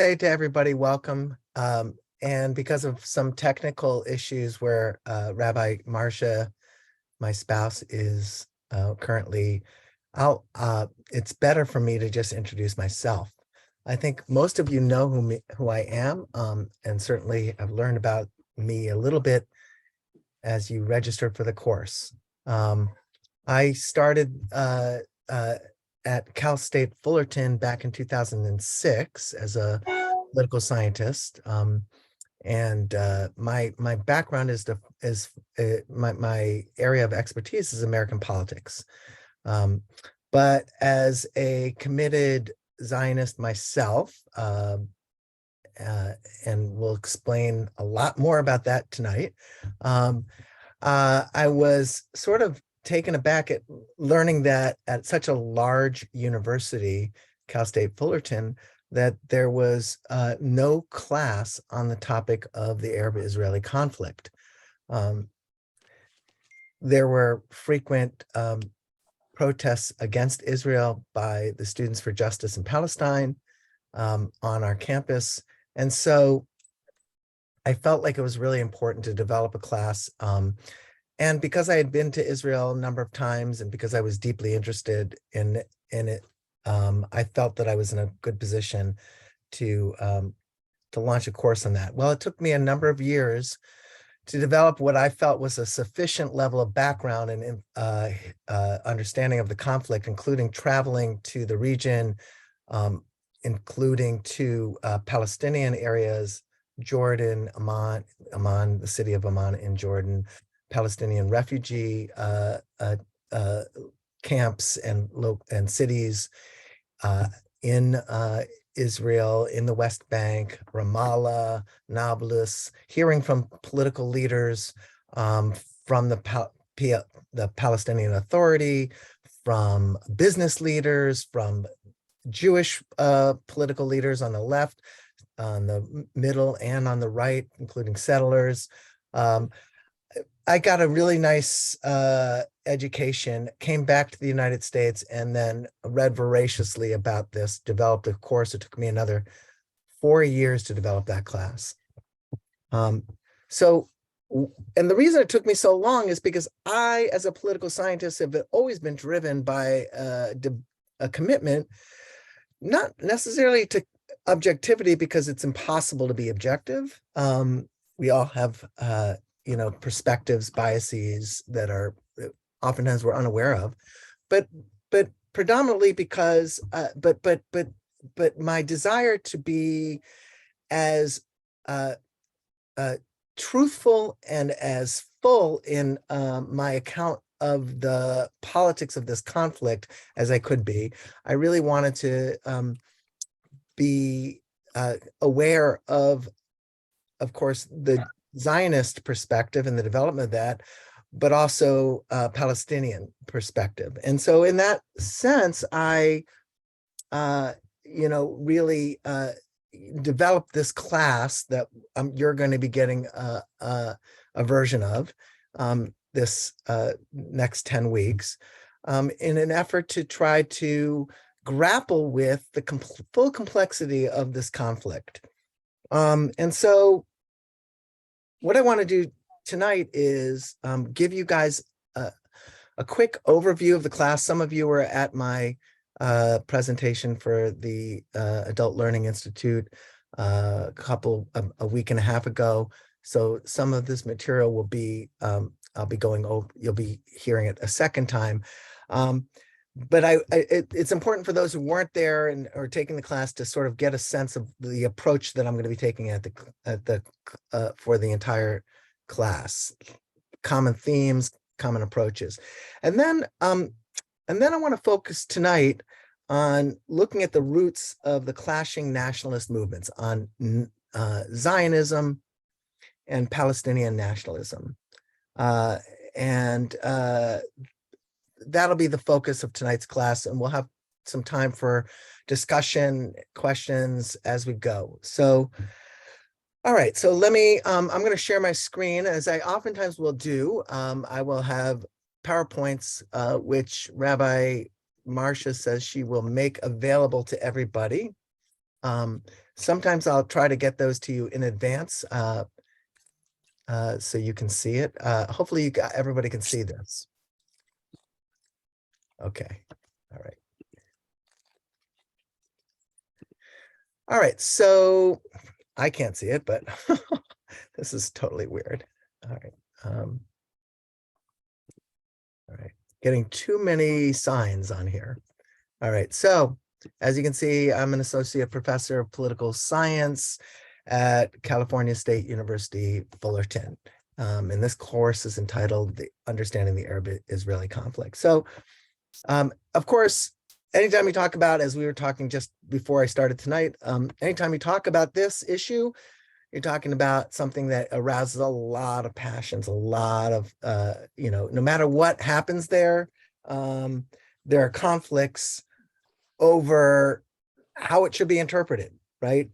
Hey to everybody, welcome. And because of some technical issues where Rabbi Marcia, my spouse, is currently out, it's better for me to just introduce myself. I think most of you know who I am, and certainly have learned about me a little bit as you registered for the course. I started at Cal State Fullerton back in 2006 as a political scientist. And my background my area of expertise is American politics. But as a committed Zionist myself, and we'll explain a lot more about that tonight, I was sort of taken aback at learning that at such a large university, Cal State Fullerton, that there was no class on the topic of the Arab-Israeli conflict. There were frequent protests against Israel by the Students for Justice in Palestine on our campus. And so I felt like it was really important to develop a class. And because I had been to Israel a number of times and because I was deeply interested in it, I felt that I was in a good position to launch a course on that. Well, it took me a number of years to develop what I felt was a sufficient level of background and understanding of the conflict, including traveling to the region, including to Palestinian areas, Jordan, Amman, the city of Amman in Jordan, Palestinian refugee camps and cities in Israel, in the West Bank, Ramallah, Nablus, hearing from political leaders, from the Palestinian Authority, from business leaders, from Jewish political leaders on the left, on the middle, and on the right, including settlers. I got a really nice education, came back to the United States, and then read voraciously about this, developed a course. It took me another 4 years to develop that class. And the reason it took me so long is because I, as a political scientist, have always been driven by a commitment, not necessarily to objectivity, because it's impossible to be objective. We all have perspectives, biases that are oftentimes we're unaware of, but predominantly because but my desire to be as truthful and as full in my account of the politics of this conflict as I could be. I really wanted to be aware of course, the Zionist perspective and the development of that, but also Palestinian perspective. And so in that sense, I, really developed this class that you're going to be getting a version of this next 10 weeks in an effort to try to grapple with the full complexity of this conflict. And so what I want to do tonight is give you guys a quick overview of the class. Some of you were at my presentation for the Adult Learning Institute a week and a half ago. So some of this material will be, I'll be going over, you'll be hearing it a second time. But it's important for those who weren't there or taking the class to sort of get a sense of the approach that I'm going to be taking for the entire class, common themes, common approaches, and then I want to focus tonight on looking at the roots of the clashing nationalist movements, on Zionism and Palestinian nationalism, and that'll be the focus of tonight's class, and we'll have some time for discussion, questions as we go. So, all right, so let me, I'm going to share my screen, as I oftentimes will do. I will have PowerPoints, which Rabbi Marcia says she will make available to everybody. Sometimes I'll try to get those to you in advance so you can see it. Hopefully everybody can see this. Okay, all right. All right, so I can't see it, but this is totally weird. All right. All right, getting too many signs on here. All right, so as you can see, I'm an associate professor of political science at California State University, Fullerton. And this course is entitled "The Understanding the Arab-Israeli Conflict." So, of course, anytime you talk about, as we were talking just before I started tonight, anytime you talk about this issue, you're talking about something that arouses a lot of passions, a lot of, no matter what happens there are conflicts over how it should be interpreted, right?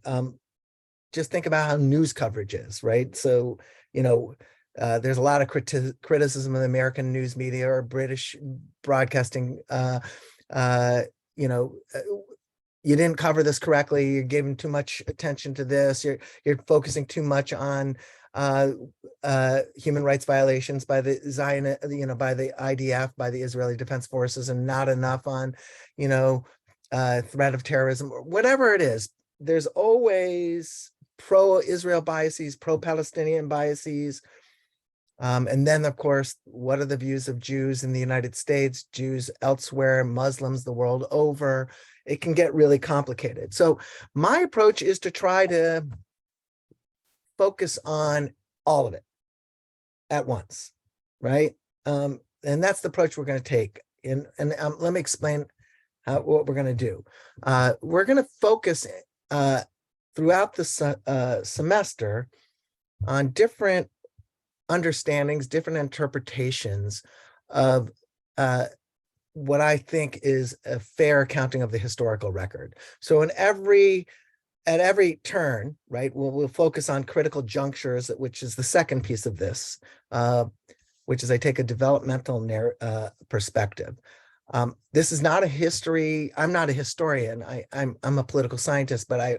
Just think about how news coverage is, right? So, there's a lot of criticism of the American news media or British broadcasting. You didn't cover this correctly. You're giving too much attention to this. You're focusing too much on human rights violations by the by the IDF, by the Israeli Defense Forces, and not enough on, threat of terrorism, or whatever it is. There's always pro-Israel biases, pro-Palestinian biases. And then, of course, what are the views of Jews in the United States, Jews elsewhere, Muslims the world over? It can get really complicated. So my approach is to try to focus on all of it at once, right? And that's the approach we're going to take. And let me explain what we're going to do. We're going to focus throughout the semester on different understandings, different interpretations of what I think is a fair accounting of the historical record. So at every turn, right, we'll focus on critical junctures, which is the second piece of this, which is I take a developmental perspective. This is not a history. I'm not a historian. I'm a political scientist, but I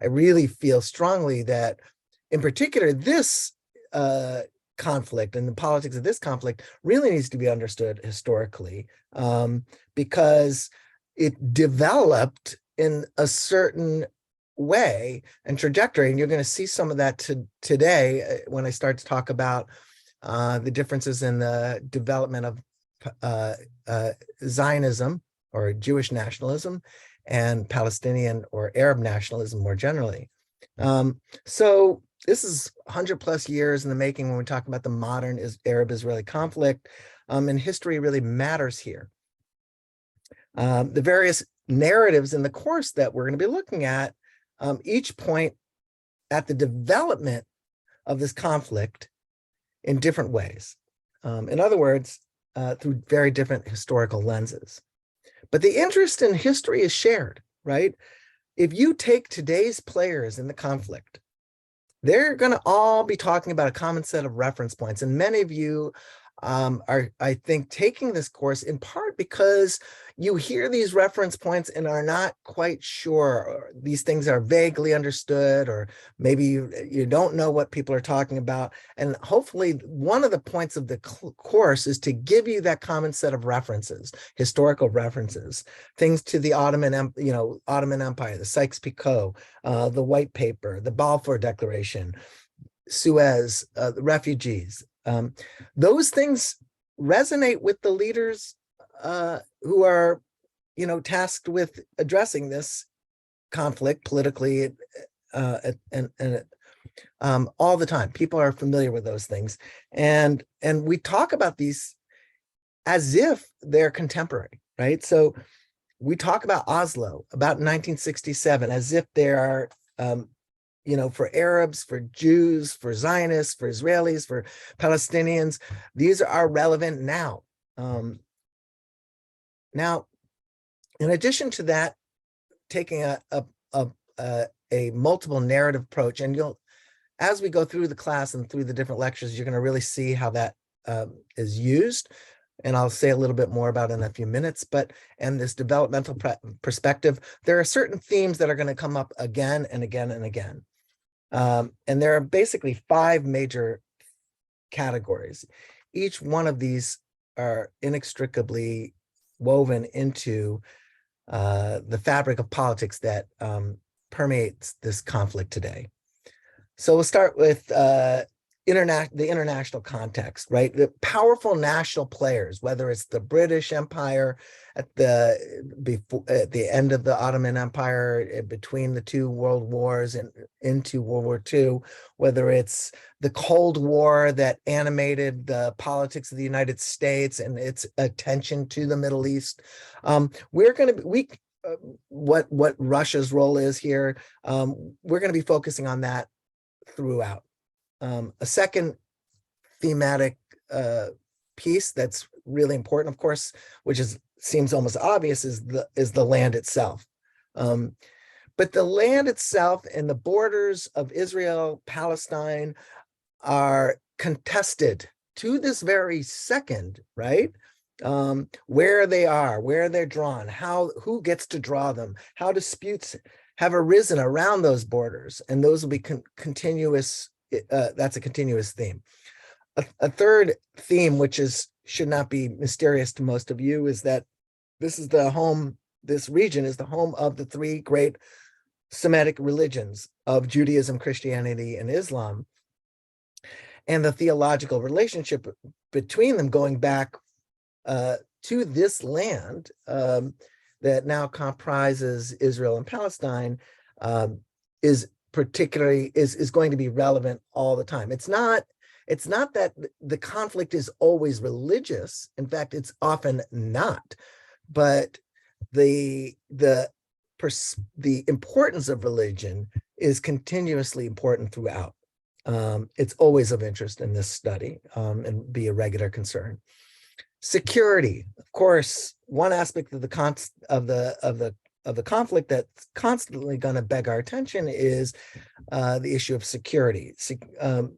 really feel strongly that, in particular, this conflict and the politics of this conflict really needs to be understood historically, because it developed in a certain way and trajectory. And you're going to see some of that today when I start to talk about the differences in the development of Zionism or Jewish nationalism and Palestinian or Arab nationalism more generally. So this is 100 plus years in the making when we talk about the modern Arab-Israeli conflict, and history really matters here. The various narratives in the course that we're going to be looking at each point at the development of this conflict in different ways. In other words, through very different historical lenses. But the interest in history is shared, right? If you take today's players in the conflict, they're going to all be talking about a common set of reference points. And many of you are, I think, taking this course in part because you hear these reference points and are not quite sure, or these things are vaguely understood, or maybe you don't know what people are talking about. And hopefully one of the points of the course is to give you that common set of references, historical references, things to the Ottoman Empire, the Sykes-Picot, the White Paper, the Balfour Declaration, Suez, the refugees. Those things resonate with the leaders who are, tasked with addressing this conflict politically and all the time. People are familiar with those things, and we talk about these as if they're contemporary, right? So we talk about Oslo, about 1967, as if there are for Arabs, for Jews, for Zionists, for Israelis, for Palestinians, these are relevant now. Now, in addition to that, taking a multiple narrative approach, and as we go through the class and through the different lectures, you're going to really see how that is used. and I'll say a little bit more about it in a few minutes, and this developmental perspective, there are certain themes that are going to come up again and again and again. And there are basically 5 major categories. Each one of these are inextricably woven into the fabric of politics that permeates this conflict today. So we'll start with the international context, right? The powerful national players, whether it's the British Empire at the end of the Ottoman Empire, between the 2 world wars and into World War II, whether it's the Cold War that animated the politics of the United States and its attention to the Middle East. What Russia's role is here, we're going to be focusing on that throughout. A second thematic piece that's really important, of course, which seems almost obvious, is the land itself. But the land itself and the borders of Israel, Palestine are contested to this very second, right? Where they are, where they're drawn, who gets to draw them, how disputes have arisen around those borders, and those will be continuous. That's a continuous theme. A third theme, which should not be mysterious to most of you, is that this region is the home of the 3 great Semitic religions of Judaism, Christianity, and Islam, and the theological relationship between them going back to this land that now comprises Israel and Palestine is going to be relevant all the time. It's not that the conflict is always religious. In fact, it's often not. But the importance of religion is continuously important throughout. It's always of interest in this study and be a regular concern. Security, of course, one aspect of the conflict that's constantly going to beg our attention is the issue of security.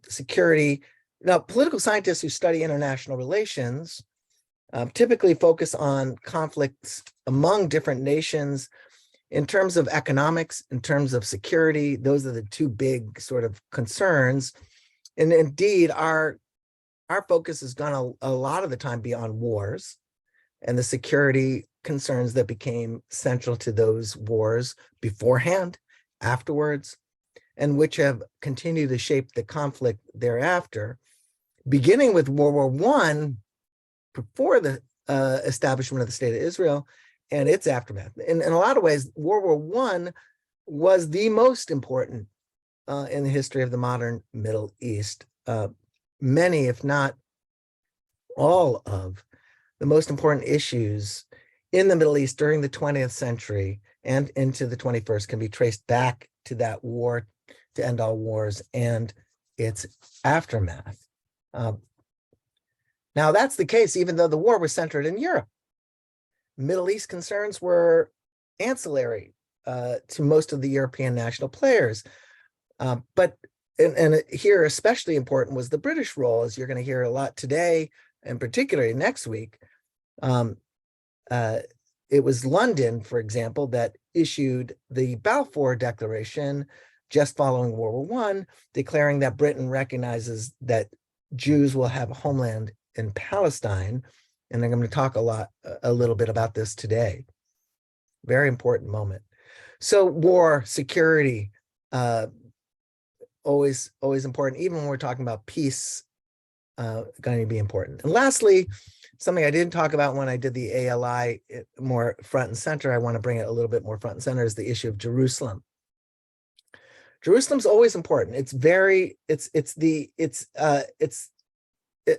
Security. Now, political scientists who study international relations typically focus on conflicts among different nations in terms of economics, in terms of security. Those are the 2 big sort of concerns. And indeed, our focus is going to a lot of the time be on wars and the security concerns that became central to those wars beforehand, afterwards, and which have continued to shape the conflict thereafter, beginning with World War I, before the establishment of the State of Israel and its aftermath. In a lot of ways, World War I was the most important in the history of the modern Middle East. Many, if not all, of the most important issues in the Middle East during the 20th century and into the 21st can be traced back to that war to end all wars and its aftermath. Now, that's the case even though the war was centered in Europe. Middle East concerns were ancillary to most of the European national players. But here especially important was the British role, as you're going to hear a lot today, and particularly next week. It was London, for example, that issued the Balfour Declaration just following World War I, declaring that Britain recognizes that Jews will have a homeland in Palestine. And I'm going to talk a little bit about this today. Very important moment. So war, security, always important, even when we're talking about peace, going to be important. And lastly, something I didn't talk about when I did the ALI more front and center, I want to bring it a little bit more front and center, is the issue of Jerusalem. Jerusalem's always important.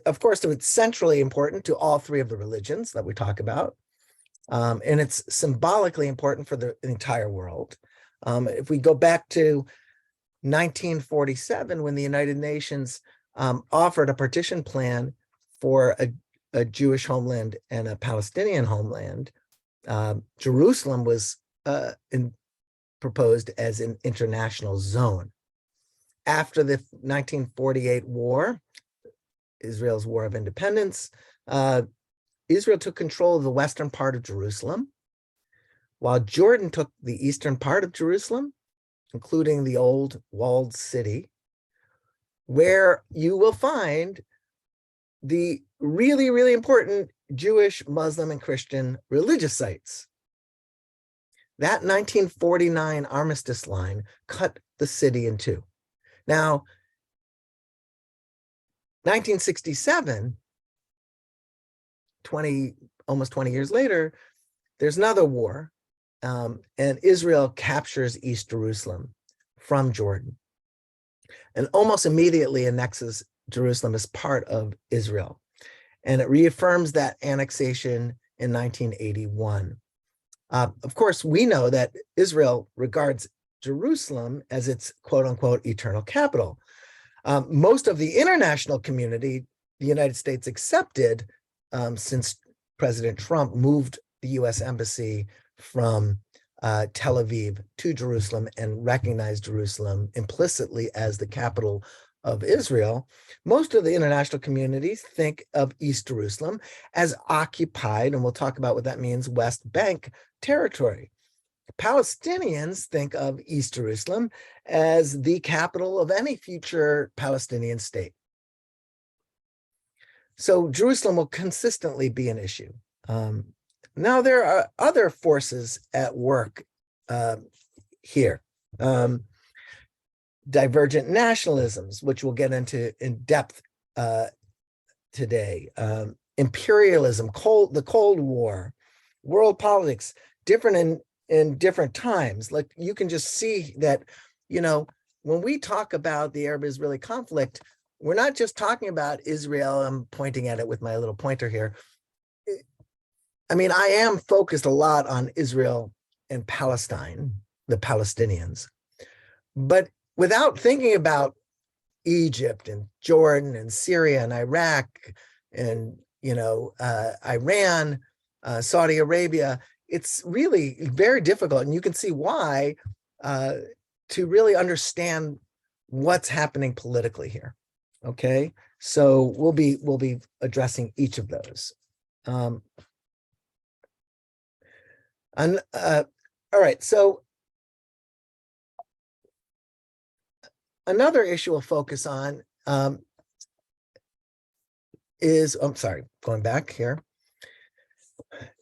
Of course, it's centrally important to all 3 of the religions that we talk about. And it's symbolically important for the entire world. If we go back to 1947, when the United Nations offered a partition plan for a Jewish homeland and a Palestinian homeland, Jerusalem was proposed as an international zone. After the 1948 war, Israel's War of Independence, Israel took control of the western part of Jerusalem, while Jordan took the eastern part of Jerusalem, including the old walled city, where you will find the really, really important Jewish, Muslim, and Christian religious sites. That 1949 armistice line cut the city in two. Now, 1967, almost 20 years later, there's another war, and Israel captures East Jerusalem from Jordan and almost immediately annexes Jerusalem as part of Israel. And it reaffirms that annexation in 1981. Of course, we know that Israel regards Jerusalem as its quote unquote eternal capital. Most of the international community, the United States accepted since President Trump moved the US embassy from Tel Aviv to Jerusalem and recognized Jerusalem implicitly as the capital of Israel. Most of the international communities think of East Jerusalem as occupied, and we'll talk about what that means, West Bank territory. Palestinians think of East Jerusalem as the capital of any future Palestinian state. So Jerusalem will consistently be an issue. Now there are other forces at work here. Divergent nationalisms, which we'll get into in depth today. Imperialism, the Cold War, world politics, different in different times. Like you can just see that, when we talk about the Arab-Israeli conflict, we're not just talking about Israel. I'm pointing at it with my little pointer here. I mean, I am focused a lot on Israel and Palestine, the Palestinians, but without thinking about Egypt and Jordan and Syria and Iraq and, Iran, Saudi Arabia, it's really very difficult. And you can see why to really understand what's happening politically here. Okay, so we'll be addressing each of those. All right, so another issue we'll focus on is, I'm sorry, going back here,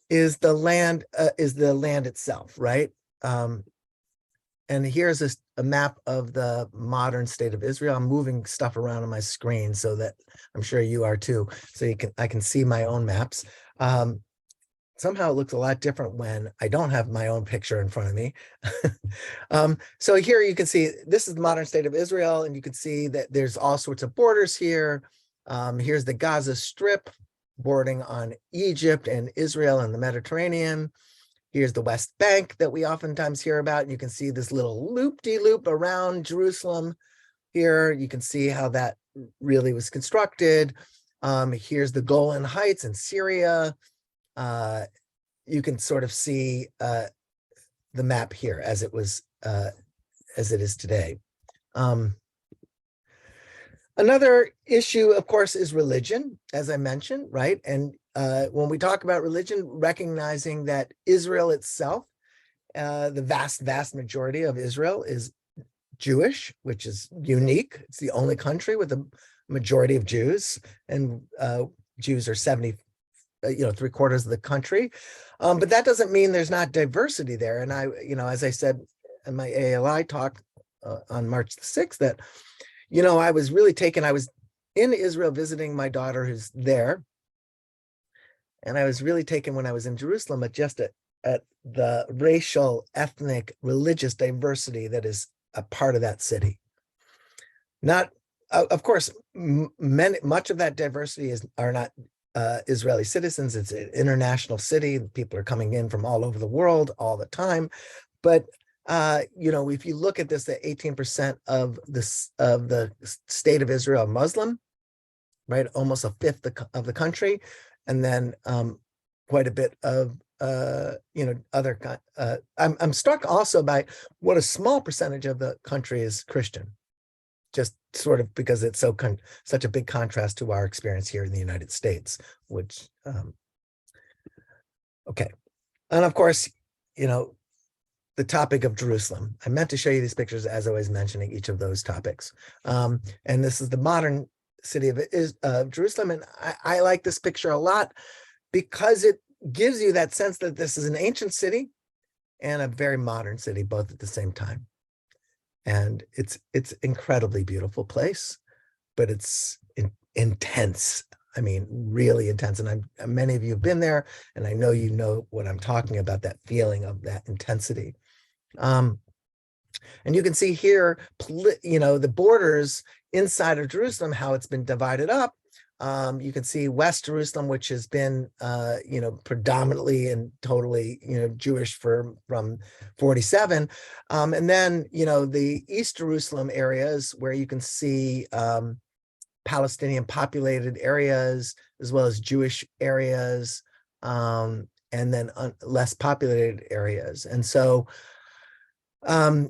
is the land itself, right? And here's a map of the modern state of Israel. I'm moving stuff around on my screen so that I'm sure you are too, so I can see my own maps. Somehow it looks a lot different when I don't have my own picture in front of me. So here you can see, this is the modern state of Israel, and you can see that there's all sorts of borders here. Here's the Gaza Strip bordering on Egypt and Israel and the Mediterranean. Here's the West Bank that we oftentimes hear about. You can see this little loop-de-loop around Jerusalem here. You can see how that really was constructed. Here's the Golan Heights in Syria. You can sort of see the map here as it is today. Another issue, of course, is religion, as I mentioned, right? And when we talk about religion, recognizing that Israel itself, the vast majority of Israel is Jewish, which is unique. It's the only country with a majority of Jews, and Jews are 70, 3/4 of the country. But that doesn't mean there's not diversity there. And I, as I said in my ALI talk on March the 6th, that, I was really taken. I was in Israel visiting my daughter who's there. And I was really taken when I was in Jerusalem at the racial, ethnic, religious diversity that is a part of that city. Not, of course, much of that diversity are not Israeli citizens. It's an international city. People are coming in from all over the world all the time. But if you look at this, that 18% of the state of Israel are Muslim, right? Almost a fifth of the country, and then quite a bit of other. I'm struck also by what a small percentage of the country is Christian, just sort of because it's such a big contrast to our experience here in the United States, which Okay. And of course, you know, the topic of Jerusalem. I meant to show you these pictures as I was mentioning each of those topics. And this is the modern city of Jerusalem. And I like this picture a lot because it gives you that sense that this is an ancient city and a very modern city, both at the same time. And it's incredibly beautiful place, but it's intense. I mean, really intense. And many of you have been there, and I know you know what I'm talking about, that feeling of that intensity. And you can see here, you know, the borders inside of Jerusalem, how it's been divided up. You can see West Jerusalem, which has been, you know, predominantly and totally, you know, Jewish from 47. And then, you know, the East Jerusalem areas where you can see Palestinian populated areas, as well as Jewish areas, and then less populated areas. And so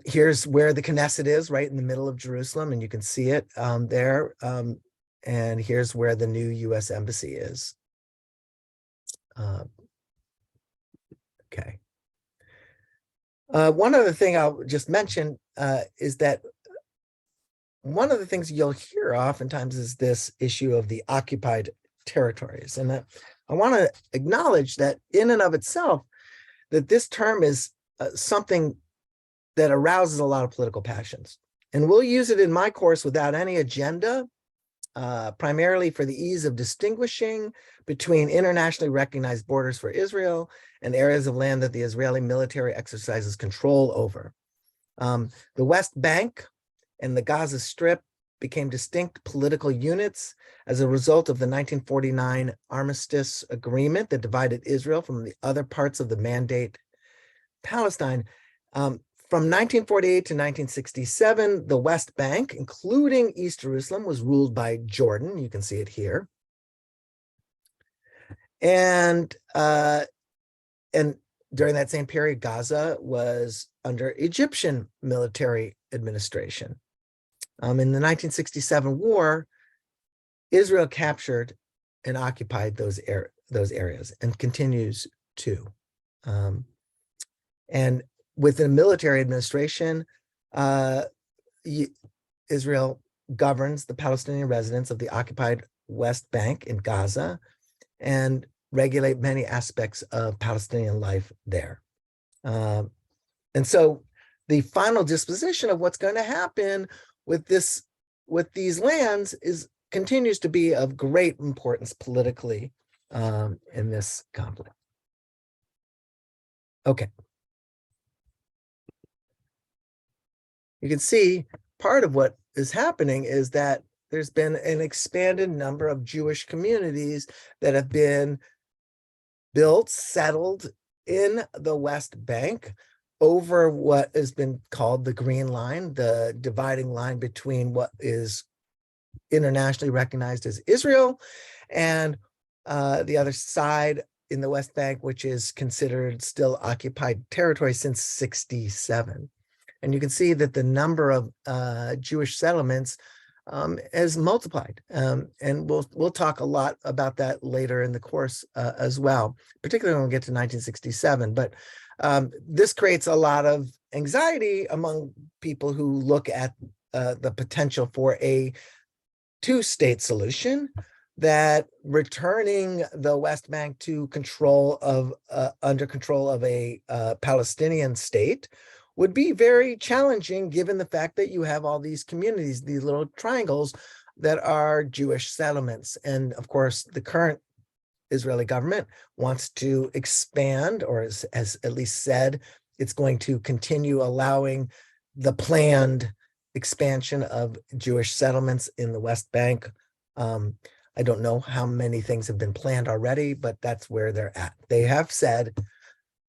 here's where the Knesset is, right in the middle of Jerusalem, and you can see it there. And here's where the new U.S. Embassy is. Okay. One other thing I'll just mention is that one of the things you'll hear oftentimes is this issue of the occupied territories. And I want to acknowledge that in and of itself, that this term is something that arouses a lot of political passions. And we'll use it in my course without any agenda, primarily for the ease of distinguishing between internationally recognized borders for Israel and areas of land that the Israeli military exercises control over. The West Bank and the Gaza Strip became distinct political units as a result of the 1949 armistice agreement that divided Israel from the other parts of the Mandate Palestine. From 1948 to 1967, the West Bank, including East Jerusalem, was ruled by Jordan. You can see it here. And during that same period, Gaza was under Egyptian military administration. In the 1967 war, Israel captured and occupied those areas and continues to. And within military administration, Israel governs the Palestinian residents of the occupied West Bank in Gaza and regulate many aspects of Palestinian life there. And so the final disposition of what's going to happen with these lands continues to be of great importance politically in this conflict. Okay. You can see part of what is happening is that there's been an expanded number of Jewish communities that have been built, settled in the West Bank over what has been called the Green Line, the dividing line between what is internationally recognized as Israel and the other side in the West Bank, which is considered still occupied territory since 67. And you can see that the number of Jewish settlements has multiplied. And we'll talk a lot about that later in the course as well, particularly when we get to 1967. But this creates a lot of anxiety among people who look at the potential for a two-state solution, that returning the West Bank to under control of a Palestinian state would be very challenging, given the fact that you have all these communities, these little triangles that are Jewish settlements. And of course, the current Israeli government wants to expand, or has at least said it's going to continue allowing the planned expansion of Jewish settlements in the West Bank. I don't know how many things have been planned already, but that's where they're at. They have said,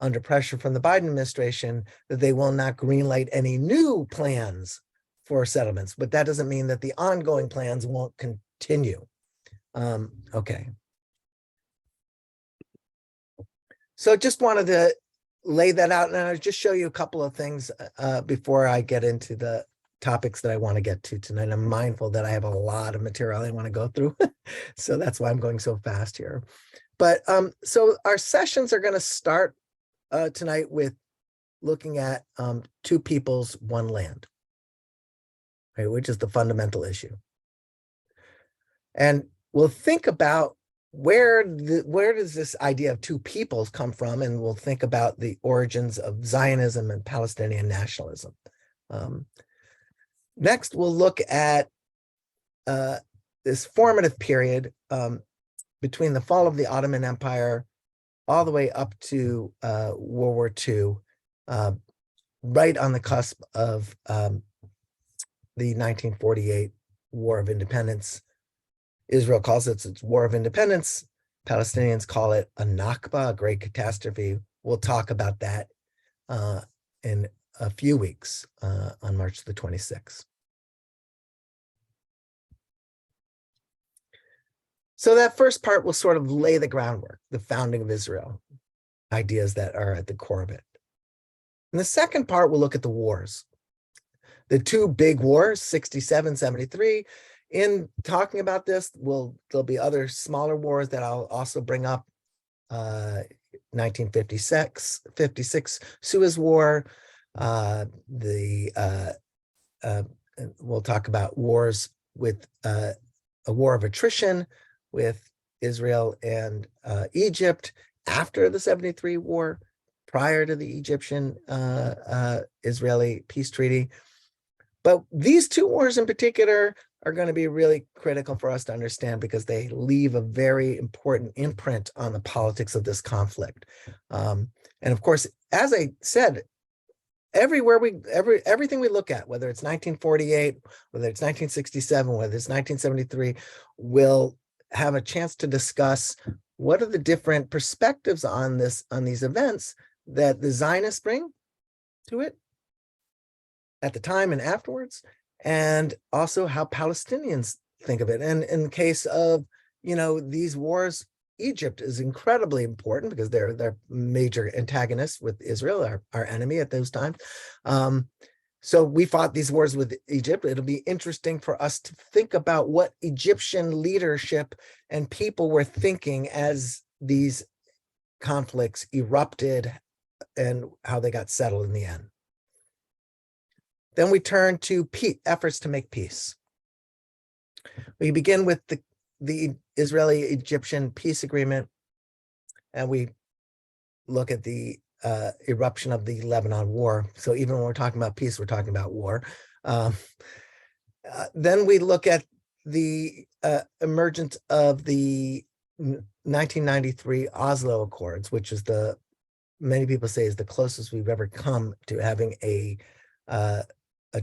under pressure from the Biden administration, that they will not greenlight any new plans for settlements, but that doesn't mean that the ongoing plans won't continue. Okay. So just wanted to lay that out, and I'll just show you a couple of things before I get into the topics that I want to get to tonight. I'm mindful that I have a lot of material I want to go through. So that's why I'm going so fast here. But so our sessions are going to start tonight with looking at two peoples, one land, right, which is the fundamental issue. And we'll think about where does this idea of two peoples come from, and we'll think about the origins of Zionism and Palestinian nationalism. Next, we'll look at this formative period between the fall of the Ottoman Empire all the way up to World War II, right on the cusp of the 1948 War of Independence. Israel calls it its War of Independence. Palestinians call it a Nakba, a great catastrophe. We'll talk about that in a few weeks on March the 26th. So that first part will sort of lay the groundwork, the founding of Israel, ideas that are at the core of it. In the second part, we'll look at the wars. The two big wars, 67, 73. In talking about this, there'll be other smaller wars that I'll also bring up. 1956 Suez War. We'll talk about wars with a war of attrition with Israel and Egypt after the 73 war, prior to the Egyptian Israeli peace treaty. But these two wars in particular are going to be really critical for us to understand because they leave a very important imprint on the politics of this conflict. And of course, as I said, everything we look at, whether it's 1948, whether it's 1967, whether it's 1973, will have a chance to discuss what are the different perspectives on these events that the Zionists bring to it at the time and afterwards, and also how Palestinians think of it. And in the case of, these wars, Egypt is incredibly important because they're major antagonists with Israel, our enemy at those times. So we fought these wars with Egypt. It'll be interesting for us to think about what Egyptian leadership and people were thinking as these conflicts erupted and how they got settled in the end. Then we turn to efforts to make peace. We begin with the Israeli-Egyptian peace agreement, and we look at the eruption of the Lebanon War. So even when we're talking about peace, we're talking about war. Then we look at the emergence of the 1993 Oslo Accords, which is many people say is the closest we've ever come to having a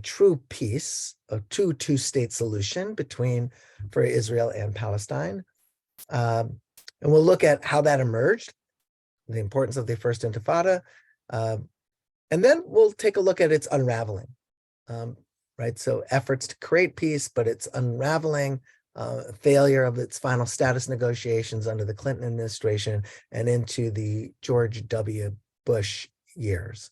true peace, a two-state solution for Israel and Palestine. And we'll look at how that emerged, the importance of the First Intifada, and then we'll take a look at its unraveling, right? So efforts to create peace, but its unraveling, failure of its final status negotiations under the Clinton administration and into the George W. Bush years.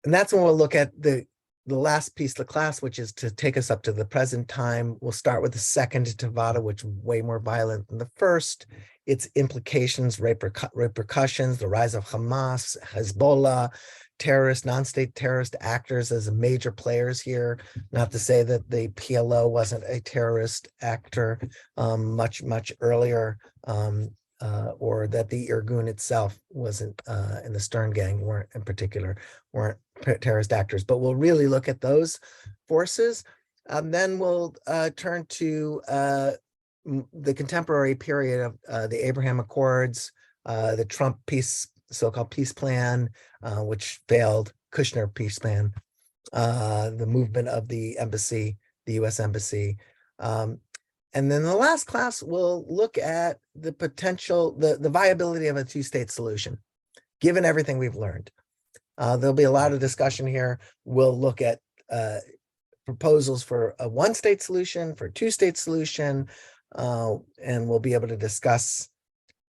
And that's when we'll look at the last piece of the class, which is to take us up to the present time. We'll start with the second Intifada, which is way more violent than the first. Its implications, repercussions, the rise of Hamas, Hezbollah, non-state terrorist actors as major players here. Not to say that the PLO wasn't a terrorist actor much earlier, or that the Irgun itself wasn't, and the Stern Gang weren't terrorist actors, but we'll really look at those forces. Then we'll turn to the contemporary period of the Abraham Accords, the Trump so-called peace plan, which failed, Kushner peace plan, the movement of the embassy, the U.S. embassy. And then the last class, we'll look at the potential, the viability of a two-state solution, given everything we've learned. There'll be a lot of discussion here. We'll look at proposals for a one-state solution, for a two-state solution, and we'll be able to discuss,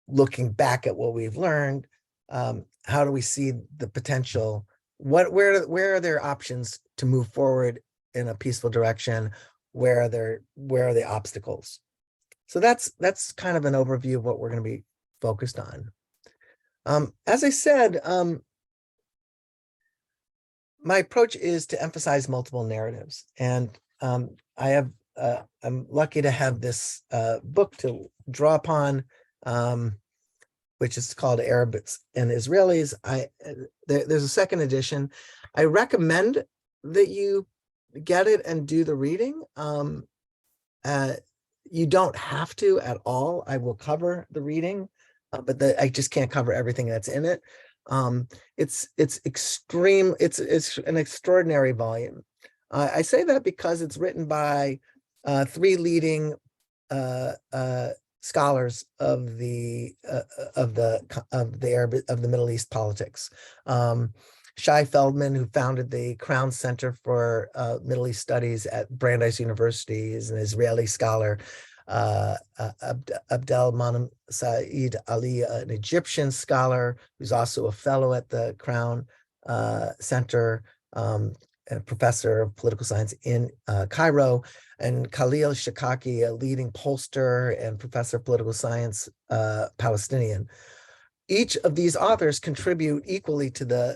looking back at what we've learned, how do we see the potential where are their options to move forward in a peaceful direction? Where are the obstacles? So that's kind of an overview of what we're going to be focused on. As I said, my approach is to emphasize multiple narratives, and I'm lucky to have this book to draw upon, which is called Arabs and Israelis. There's a second edition. I recommend that you get it and do the reading. You don't have to at all. I will cover the reading, but I just can't cover everything that's in it. It's an extraordinary volume. I say that because it's written by three leading scholars of the Middle East politics. Shai Feldman, who founded the Crown Center for Middle East Studies at Brandeis University, is an Israeli scholar. Abdel Manem Said Ali, an Egyptian scholar who's also a fellow at the Crown Center, a professor of political science in Cairo, and Khalil Shikaki, a leading pollster and professor of political science, Palestinian. Each of these authors contribute equally to the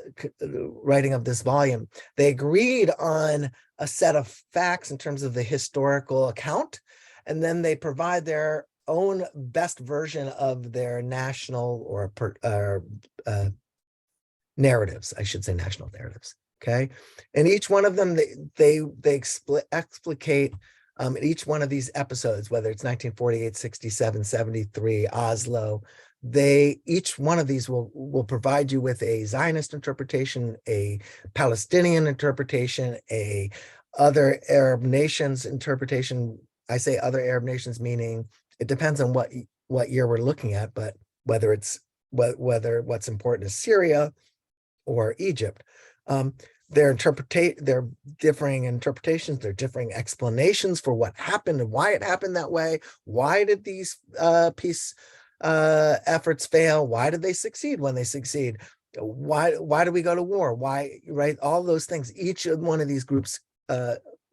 writing of this volume. They agreed on a set of facts in terms of the historical account, and then they provide their own best version of their national or narratives, I should say national narratives, okay? And each one of them, they explicate in each one of these episodes, whether it's 1948, 67, 73, Oslo, each one of these will provide you with a Zionist interpretation, a Palestinian interpretation, a other Arab nations interpretation. I say other Arab nations, meaning it depends on what year we're looking at, but whether what's important is Syria or Egypt. They're differing interpretations, they're differing explanations for what happened and why it happened that way. Why did these peace efforts fail? Why did they succeed when they succeed? Why do we go to war? Why, right? All those things. Each one of these groups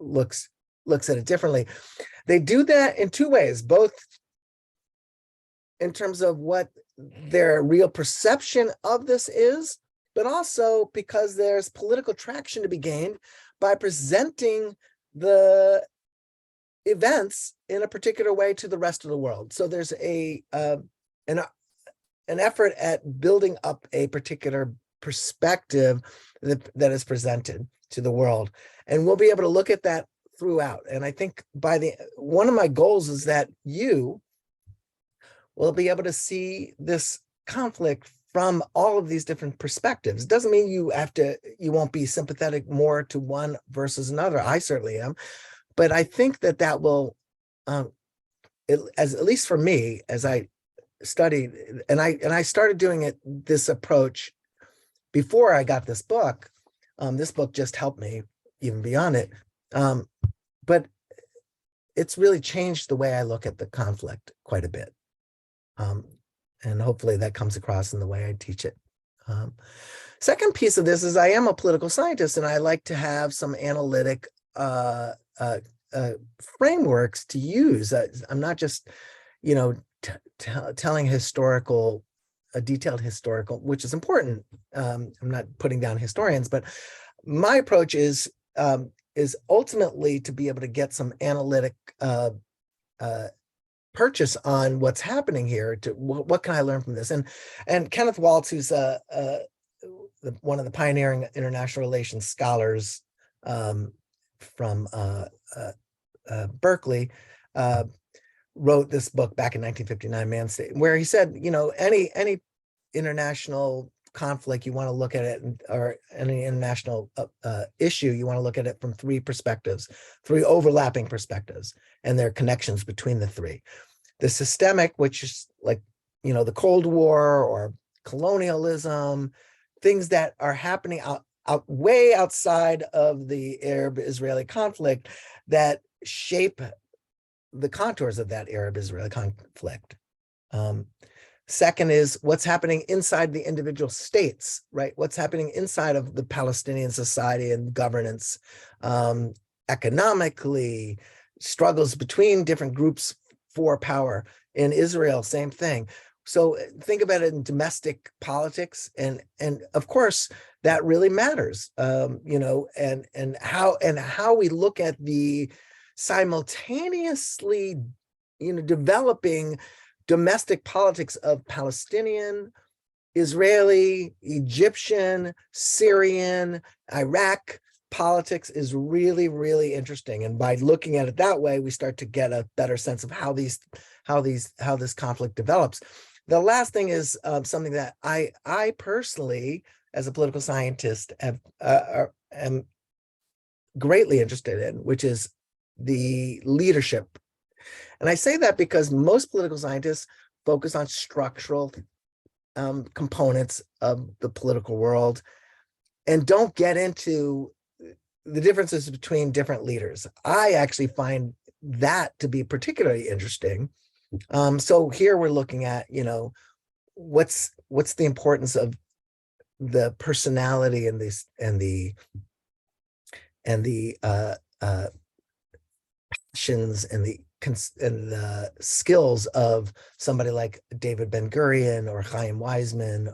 looks at it differently. They do that in two ways, both in terms of what their real perception of this is, but also because there's political traction to be gained by presenting the events in a particular way to the rest of the world. So there's an effort at building up a particular perspective that is presented to the world. And we'll be able to look at that throughout. And I think one of my goals is that you will be able to see this conflict from all of these different perspectives. It doesn't mean you won't be sympathetic more to one versus another. I certainly am. But I think that will, at least for me, as I studied, and I started doing this approach before I got this book. This book just helped me even beyond it. But it's really changed the way I look at the conflict quite a bit. And hopefully that comes across in the way I teach it. Second piece of this is I am a political scientist, and I like to have some analytic frameworks to use. I'm not just, telling a detailed historical, which is important. I'm not putting down historians, but my approach is ultimately to be able to get some analytic purchase on what's happening here. To what can I learn from this? And Kenneth Waltz, who's one of the pioneering international relations scholars from Berkeley, wrote this book back in 1959, Man State, where he said, any international conflict, you want to look at it, or any international issue, you want to look at it from three overlapping perspectives, and there are connections between the three. The systemic, which is like, the Cold War or colonialism, things that are happening way outside of the Arab-Israeli conflict that shape the contours of that Arab-Israeli conflict. Second is what's happening inside the individual states, right? What's happening inside of the Palestinian society and governance, economically, struggles between different groups for power. In Israel, same thing. So think about it in domestic politics, and of course that really matters, and how we look at the simultaneously, developing domestic politics of Palestinian, Israeli, Egyptian, Syrian, Iraq politics is really, really interesting. And by looking at it that way, we start to get a better sense of how this conflict develops. The last thing is something that I personally, as a political scientist, am greatly interested in, which is the leadership. And I say that because most political scientists focus on structural components of the political world and don't get into the differences between different leaders. I actually find that to be particularly interesting. So here we're looking at, what's the importance of the personality and the passions and the skills of somebody like David Ben-Gurion or Chaim Weizmann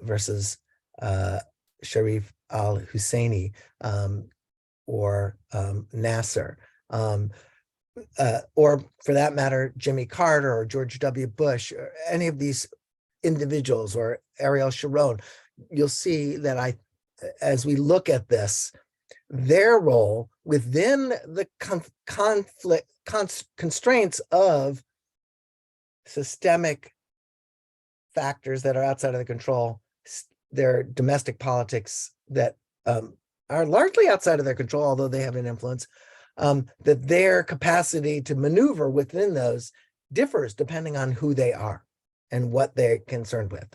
versus Sharif al-Husseini or Nasser, or for that matter, Jimmy Carter or George W. Bush, or any of these individuals, or Ariel Sharon. You'll see that as we look at this, their role within the constraints of systemic factors that are outside of the control, their domestic politics that are largely outside of their control, although they have an influence, that their capacity to maneuver within those differs depending on who they are and what they're concerned with.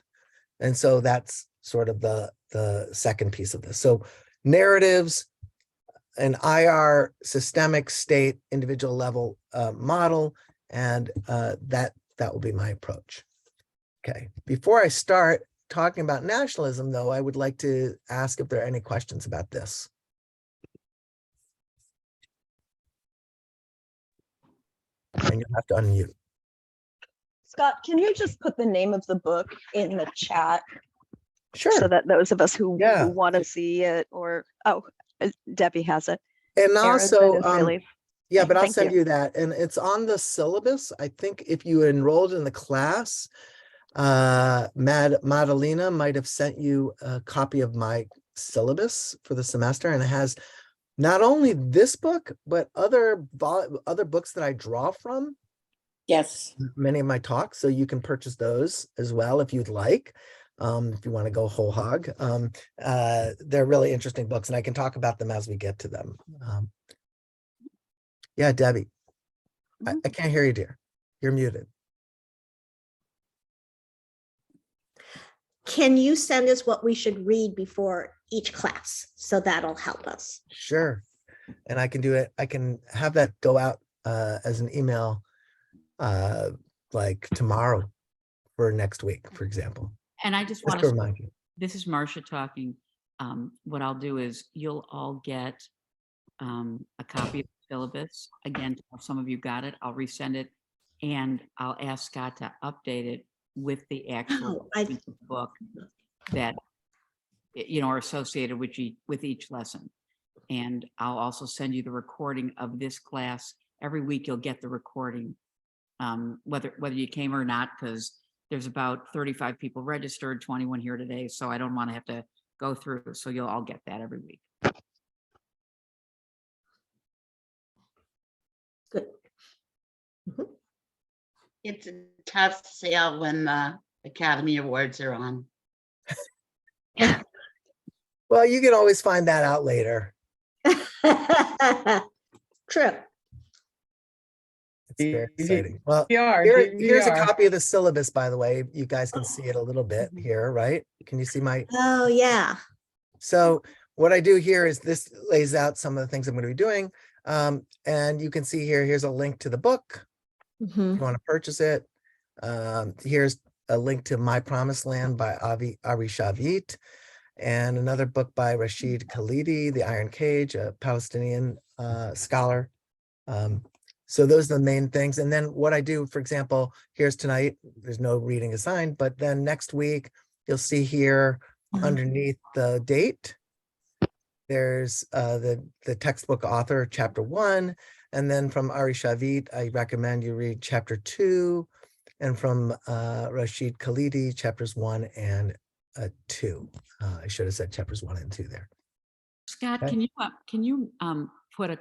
And so that's sort of the second piece of this. So narratives, an IR systemic state individual level model, and that will be my approach. Okay, before I start talking about nationalism, though, I would like to ask if there are any questions about this. And you'll have to unmute. Scott, can you just put the name of the book in the chat? Sure. So that those of us who want to see it, or, Debbie has it. And also, yeah, but I'll Thank send you. you that. And it's on the syllabus. I think if you enrolled in the class, Madalena might have sent you a copy of my syllabus for the semester, and it has not only this book, but other books that I draw from. Yes. Many of my talks, so you can purchase those as well if you'd like. If you want to go whole hog. They're really interesting books, and I can talk about them as we get to them. Yeah, Debbie, I can't hear you, dear. You're muted. Can you send us what we should read before each class? So that'll help us. Sure. And I can do it. I can have that go out as an email like tomorrow for next week, for example. And I just want to remind you, this is Marcia talking. What I'll do is you'll all get a copy of the syllabus. Again, if some of you got it, I'll resend it, and I'll ask Scott to update it with the actual book that are associated with each lesson. And I'll also send you the recording of this class. Every week you'll get the recording, whether you came or not, because there's about 35 people registered, 21 here today, so I don't want to have to go through. So you'll all get that every week. Good. It's a tough sale when the Academy Awards are on. Well, you can always find that out later. True. It's very exciting. Well, here's a copy of the syllabus, by the way. You guys can see it a little bit here, right? Can you see my? Oh, yeah. So what I do here is this lays out some of the things I'm going to be doing. And you can see here's a link to the book. If you want to purchase it. Here's a link to My Promised Land by Ari Shavit, and another book by Rashid Khalidi, The Iron Cage, a Palestinian scholar. So those are the main things. And then what I do, for example, here's tonight, there's no reading assigned, but then next week, you'll see here underneath the date, there's the textbook author, chapter 1. And then from Ari Shavit, I recommend you read chapter 2. And from Rashid Khalidi, chapters 1 and 2. I should have said chapters 1 and 2 there. Scott, Okay. can you put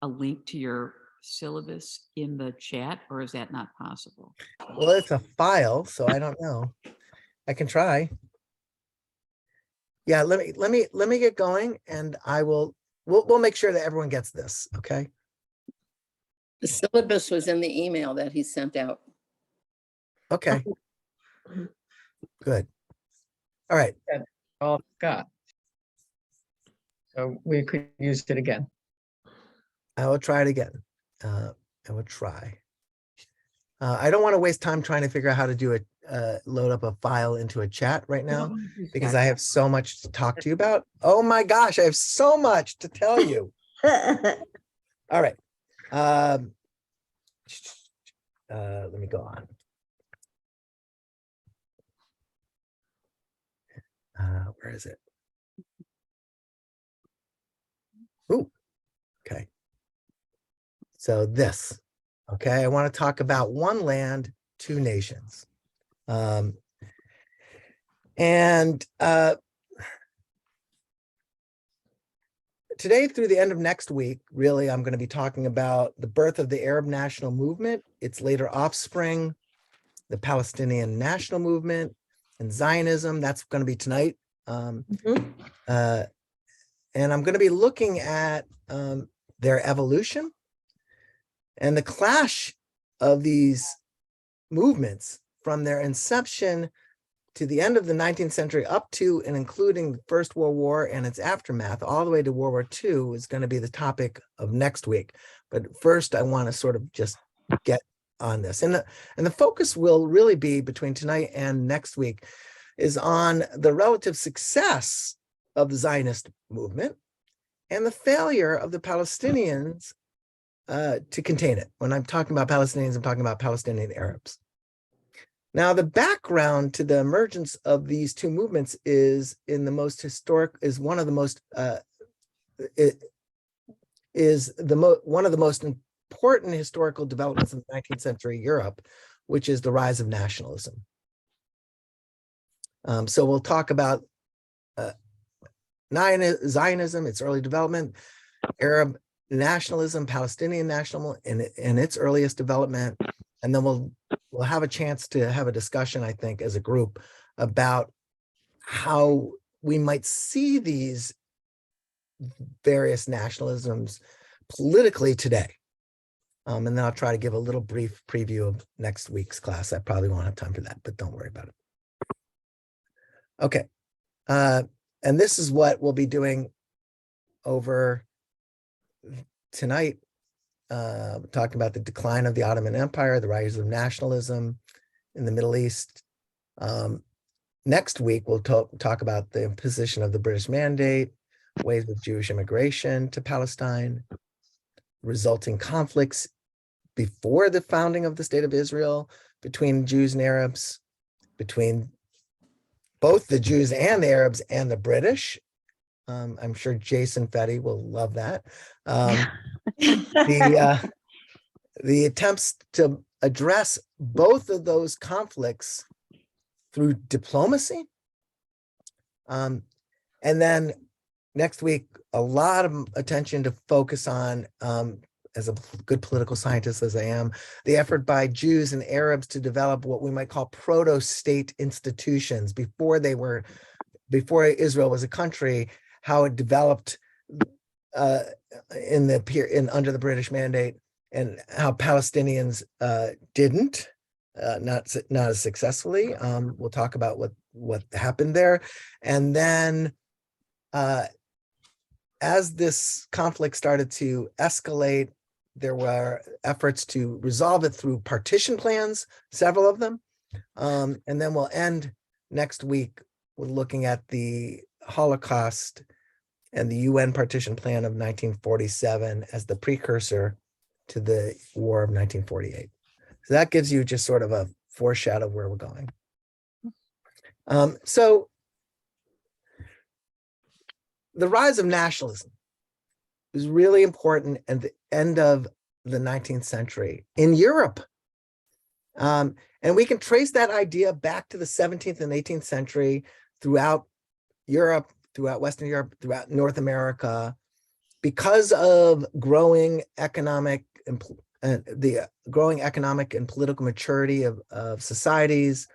a link to your syllabus in the chat, or is that not possible? Well, it's a file, so I don't know. I can try. Yeah, let me get going, and we'll make sure that everyone gets this. Okay. The syllabus was in the email that he sent out. Okay. Good. All right. All got. So we could use it again. I will try it again. I will try. I don't want to waste time trying to figure out how to do it, load up a file into a chat right now, because I have so much to talk to you about. Oh my gosh, I have so much to tell you. All right. Let me go on. Where is it? Ooh, okay. So this, okay, I want to talk about one land, two nations. Today through the end of next week, really, I'm going to be talking about the birth of the Arab national movement, its later offspring, the Palestinian national movement, and Zionism. That's going to be tonight. And I'm going to be looking at their evolution and the clash of these movements from their inception to the end of the 19th century up to and including the First World War and its aftermath, all the way to World War II, is going to be the topic of next week. But first, I want to sort of just get on this. And the focus will really be between tonight and next week is on the relative success of the Zionist movement and the failure of the Palestinians to contain it. When I'm talking about Palestinians, I'm talking about Palestinian Arabs. Now, the background to the emergence of these two movements is one of the most important historical developments in 19th century Europe, which is the rise of nationalism. So we'll talk about Zionism, its early development, Arab nationalism, Palestinian nationalism in its earliest development, and then we'll have a chance to have a discussion, I think, as a group about how we might see these various nationalisms politically today. And then I'll try to give a little brief preview of next week's class. I probably won't have time for that, but don't worry about it. Okay. And this is what we'll be doing over tonight, talking about the decline of the Ottoman Empire, the rise of nationalism in the Middle East. Next week, we'll talk about the imposition of the British Mandate, waves of Jewish immigration to Palestine, resulting conflicts before the founding of the State of Israel between Jews and Arabs, between both the Jews and the Arabs and the British. I'm sure Jason Fetty will love that. The attempts to address both of those conflicts through diplomacy. And then next week, a lot of attention to focus on, as a good political scientist as I am, the effort by Jews and Arabs to develop what we might call proto-state institutions before Israel was a country, how it developed under the British Mandate, and how Palestinians didn't, not as successfully. We'll talk about what happened there, and then as this conflict started to escalate, there were efforts to resolve it through partition plans, several of them. And then we'll end next week with looking at the Holocaust and the UN partition plan of 1947 as the precursor to the war of 1948. So that gives you just sort of a foreshadow of where we're going. So the rise of nationalism was really important at the end of the 19th century in Europe. And we can trace that idea back to the 17th and 18th century throughout Europe, throughout Western Europe, throughout North America, because of growing economic and the growing economic and political maturity of societies,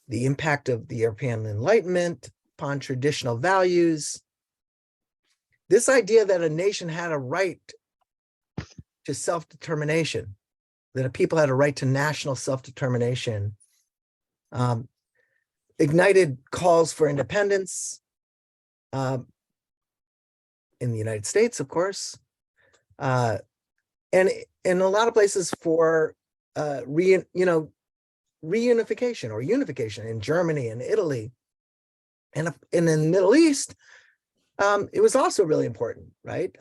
the impact of the European Enlightenment upon traditional values. This idea that a nation had a right to self-determination, that a people had a right to national self-determination, ignited calls for independence in the United States, of course, and in a lot of places for reunification or unification in Germany and Italy, and in the Middle East. It was also really important, right?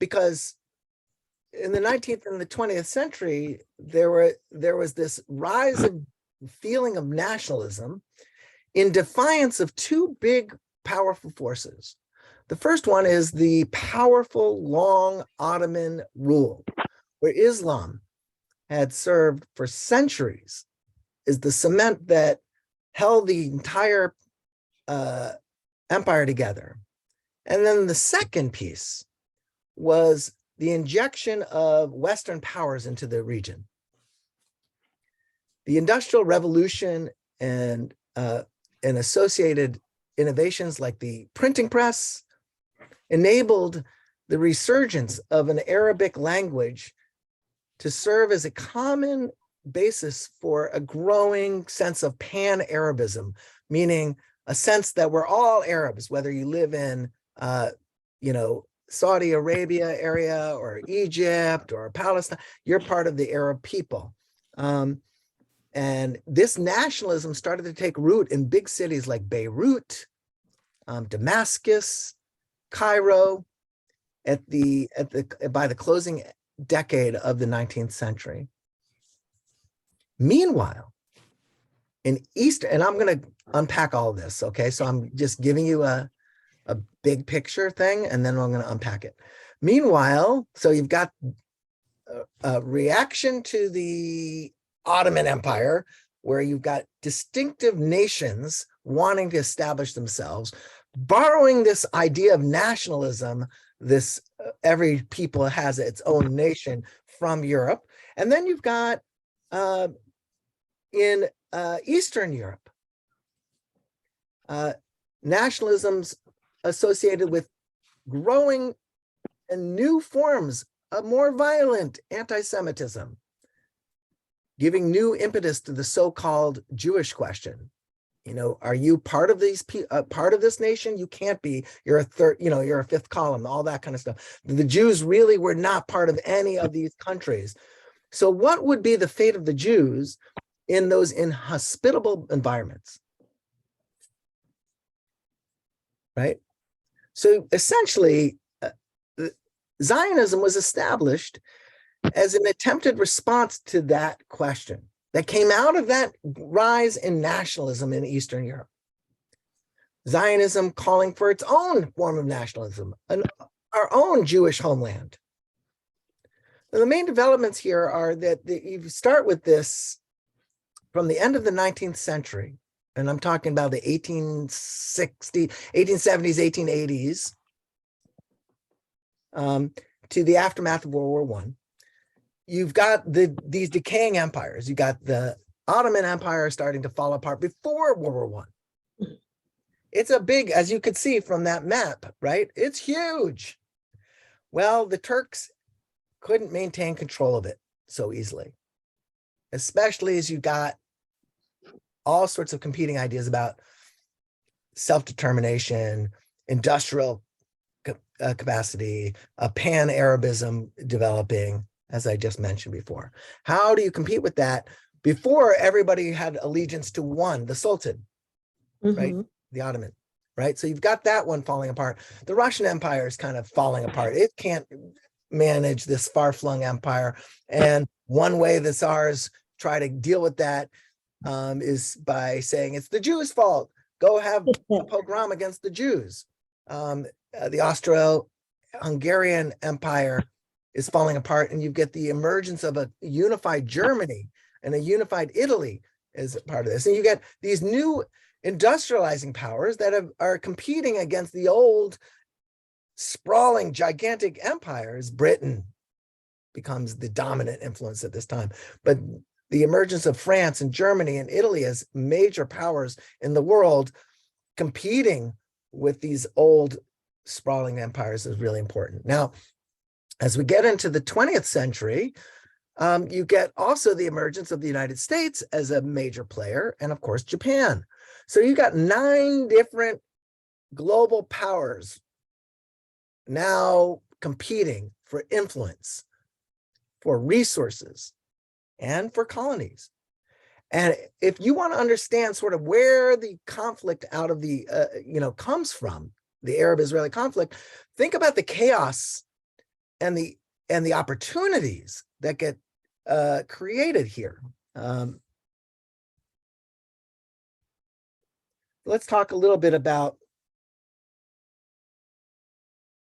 Because in the 19th and the 20th century, there was this rise of feeling of nationalism in defiance of two big, powerful forces. The first one is the powerful, long Ottoman rule, where Islam had served for centuries as the cement that held the entire empire together. And then the second piece was the injection of Western powers into the region. The Industrial Revolution and associated innovations like the printing press enabled the resurgence of an Arabic language to serve as a common basis for a growing sense of pan-Arabism, meaning a sense that we're all Arabs, whether you live in, Saudi Arabia area or Egypt or Palestine, you're part of the Arab people. And this nationalism started to take root in big cities like Beirut, Damascus, Cairo, by the closing decade of the 19th century. Meanwhile, in Eastern, and I'm going to unpack all of this, okay? So I'm just giving you a big picture thing, and then I'm going to unpack it. Meanwhile, so you've got a reaction to the Ottoman Empire, where you've got distinctive nations wanting to establish themselves, borrowing this idea of nationalism, this every people has its own nation from Europe. And then you've got in Eastern Europe, nationalisms associated with growing and new forms of more violent anti-Semitism, giving new impetus to the so-called Jewish question. Are you part of part of this nation? You can't be. You're a third. You're a fifth column. All that kind of stuff. The Jews really were not part of any of these countries. So, what would be the fate of the Jews in those inhospitable environments? Right. So, essentially, Zionism was established as an attempted response to that question that came out of that rise in nationalism in Eastern Europe. Zionism calling for its own form of nationalism, our own Jewish homeland. Now, the main developments here are that you start with this from the end of the 19th century, and I'm talking about the 1870s, 1880s, to the aftermath of World War I. You've got these decaying empires. You got the Ottoman Empire starting to fall apart before World War I. It's a big, as you could see from that map, right? It's huge. Well, the Turks couldn't maintain control of it so easily, especially as you got all sorts of competing ideas about self-determination, industrial capacity, a pan-Arabism developing, as I just mentioned before. How do you compete with that? Before, everybody had allegiance to one, the Sultan, right? Mhm. The Ottoman, right? So you've got that one falling apart. The Russian Empire is kind of falling apart. It can't manage this far-flung empire. And one way the Tsars try to deal with that is by saying it's the Jews' fault. Go have a pogrom against the Jews. The Austro-Hungarian Empire is falling apart, and you get the emergence of a unified Germany and a unified Italy as part of this. And you get these new industrializing powers that are competing against the old sprawling, gigantic empires. Britain becomes the dominant influence at this time. But the emergence of France and Germany and Italy as major powers in the world competing with these old sprawling empires is really important. Now, as we get into the 20th century, you get also the emergence of the United States as a major player, and of course, Japan. So you got 9 different global powers now competing for influence, for resources, and for colonies. And if you want to understand sort of where the conflict out of the, comes from, the Arab-Israeli conflict, think about the chaos and the opportunities that get created here. Let's talk a little bit about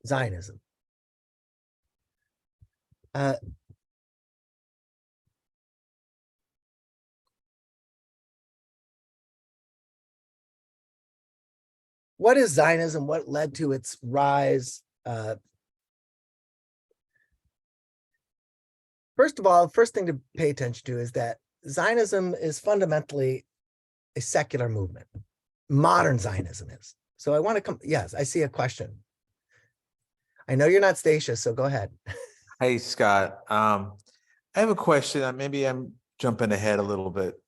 Zionism. What is Zionism? What led to its rise? First of all, first thing to pay attention to is that Zionism is fundamentally a secular movement. Modern Zionism is. So I want to come, yes, I see a question. I know you're not Stacia, so go ahead. Hey, Scott. I have a question. Maybe I'm jumping ahead a little bit.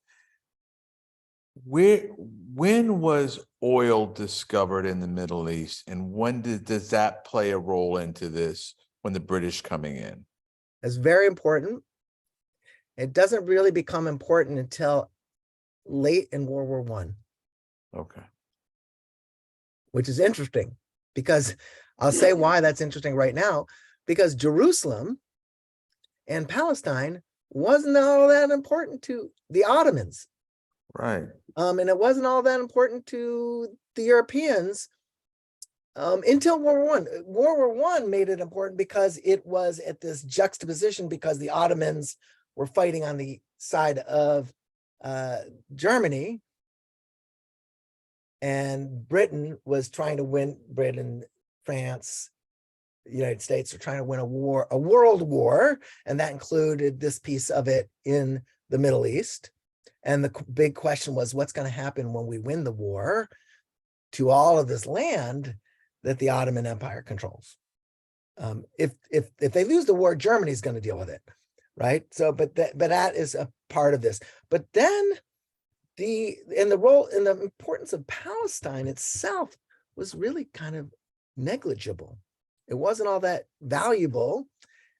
When was oil discovered in the Middle East, and when does that play a role into this when the British coming in? It's very important. It doesn't really become important until late in World War I. Okay. Which is interesting, because I'll say why that's interesting right now, because Jerusalem and Palestine wasn't all that important to the Ottomans. Right. And it wasn't all that important to the Europeans until World War I. World War I made it important because it was at this juxtaposition, because the Ottomans were fighting on the side of Germany, and Britain was trying to win. Britain, France, the United States are trying to win a world war, and that included this piece of it in the Middle East. And the big question was, what's going to happen when we win the war to all of this land that the Ottoman Empire controls? If they lose the war, Germany's going to deal with it, right? So, but that is a part of this. But then the role and the importance of Palestine itself was really kind of negligible. It wasn't all that valuable,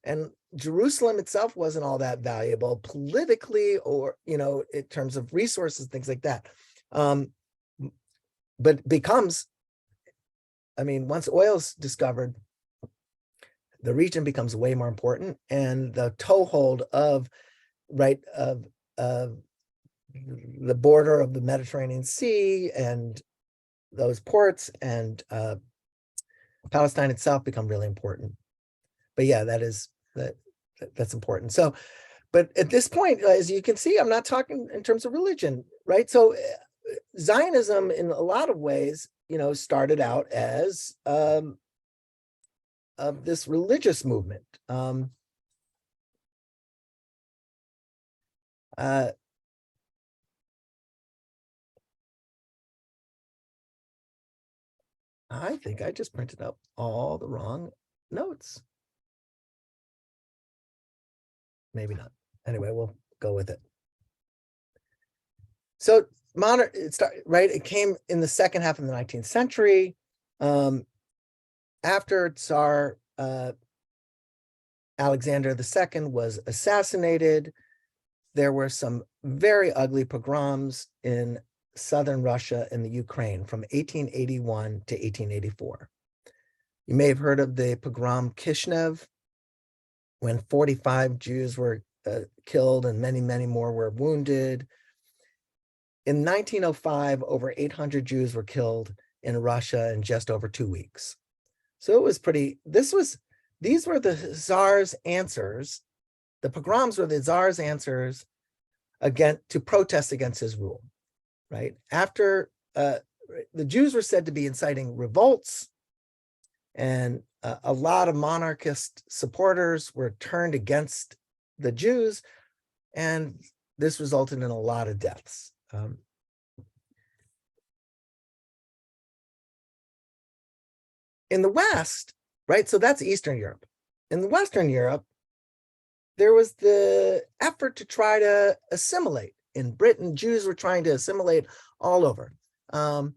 and Jerusalem itself wasn't all that valuable politically, or in terms of resources, things like that. But becomes, once oil's discovered, the region becomes way more important, and the toehold of the border of the Mediterranean Sea and those ports and Palestine itself become really important. But yeah, that's important. So, but at this point, as you can see, I'm not talking in terms of religion, right? So Zionism in a lot of ways, started out as this religious movement. I think I just printed up all the wrong notes. Maybe not. Anyway, we'll go with it. So it came in the second half of the 19th century. after Tsar Alexander II was assassinated, there were some very ugly pogroms in southern Russia and the Ukraine from 1881 to 1884. You may have heard of the pogrom Kishinev, when 45 Jews were killed and many, many more were wounded. In 1905, over 800 Jews were killed in Russia in just over 2 weeks. So it was pretty, these were the Tsar's answers. The pogroms were the Tsar's answers again to protest against his rule, right? After the Jews were said to be inciting revolts, and a lot of monarchist supporters were turned against the Jews, and this resulted in a lot of deaths. In the West, right, so that's Eastern Europe. In the Western Europe, there was the effort to try to assimilate. In Britain, Jews were trying to assimilate all over. And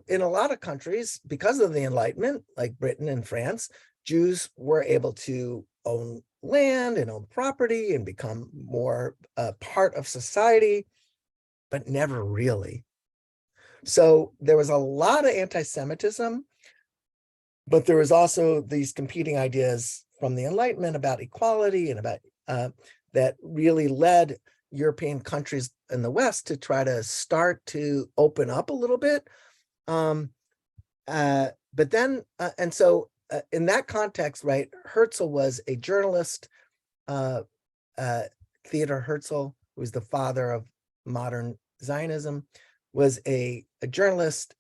in a lot of countries, because of the Enlightenment, like Britain and France, Jews were able to own land and own property and become more part of society, but never really. So there was a lot of anti-Semitism, but there was also these competing ideas from the Enlightenment about equality and about that really led European countries in the West to try to start to open up a little bit. But then, and so in that context, right, Herzl was a journalist. Theodor Herzl, who was the father of modern Zionism, was a journalist,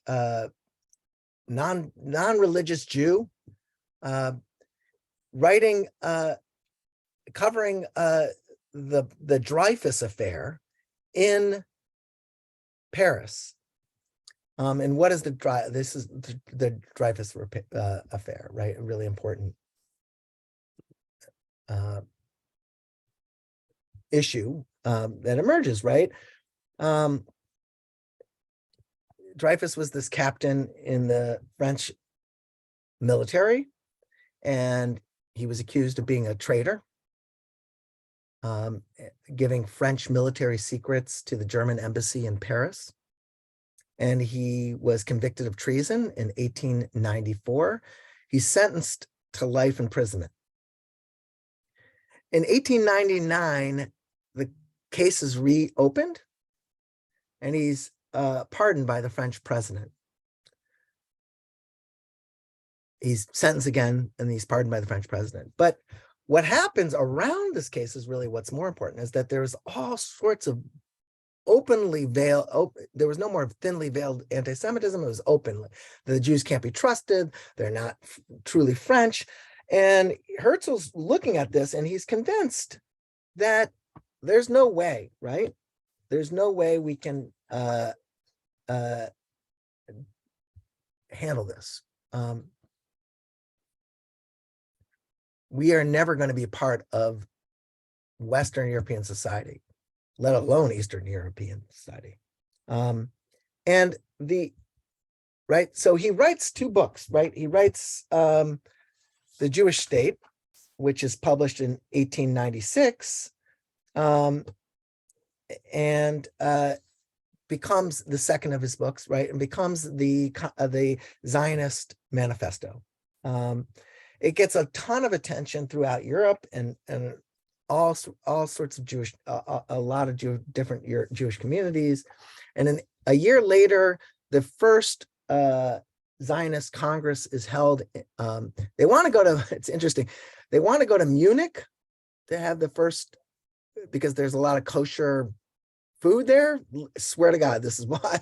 non-religious Jew, writing, covering the Dreyfus affair in Paris. And what is this is the Dreyfus affair, right? A really important issue that emerges, right? Dreyfus was this captain in the French military, and he was accused of being a traitor, giving French military secrets to the German embassy in Paris. And he was convicted of treason in 1894. He's sentenced to life imprisonment. In 1899, the case is reopened, and he's pardoned by the French president. He's sentenced again, and he's pardoned by the French president. But what happens around this case is really what's more important, is that there's all sorts of openly veiled, there was no more thinly veiled anti-Semitism. It was openly. The Jews can't be trusted. They're not truly French. And Herzl's looking at this, and he's convinced that there's no way, right? There's no way we can handle this. We are never going to be part of Western European society, let alone Eastern European society. And right, so he writes 2 books, right? He writes The Jewish State, which is published in 1896, and becomes the second of his books, right? And becomes the Zionist Manifesto. It gets a ton of attention throughout Europe and all sorts of Jewish, a lot of different Jewish communities. And then a year later, the first Zionist Congress is held. They want to go to, it's interesting, they want to go to Munich to have the first, because there's a lot of kosher food there. I swear to God, this is why.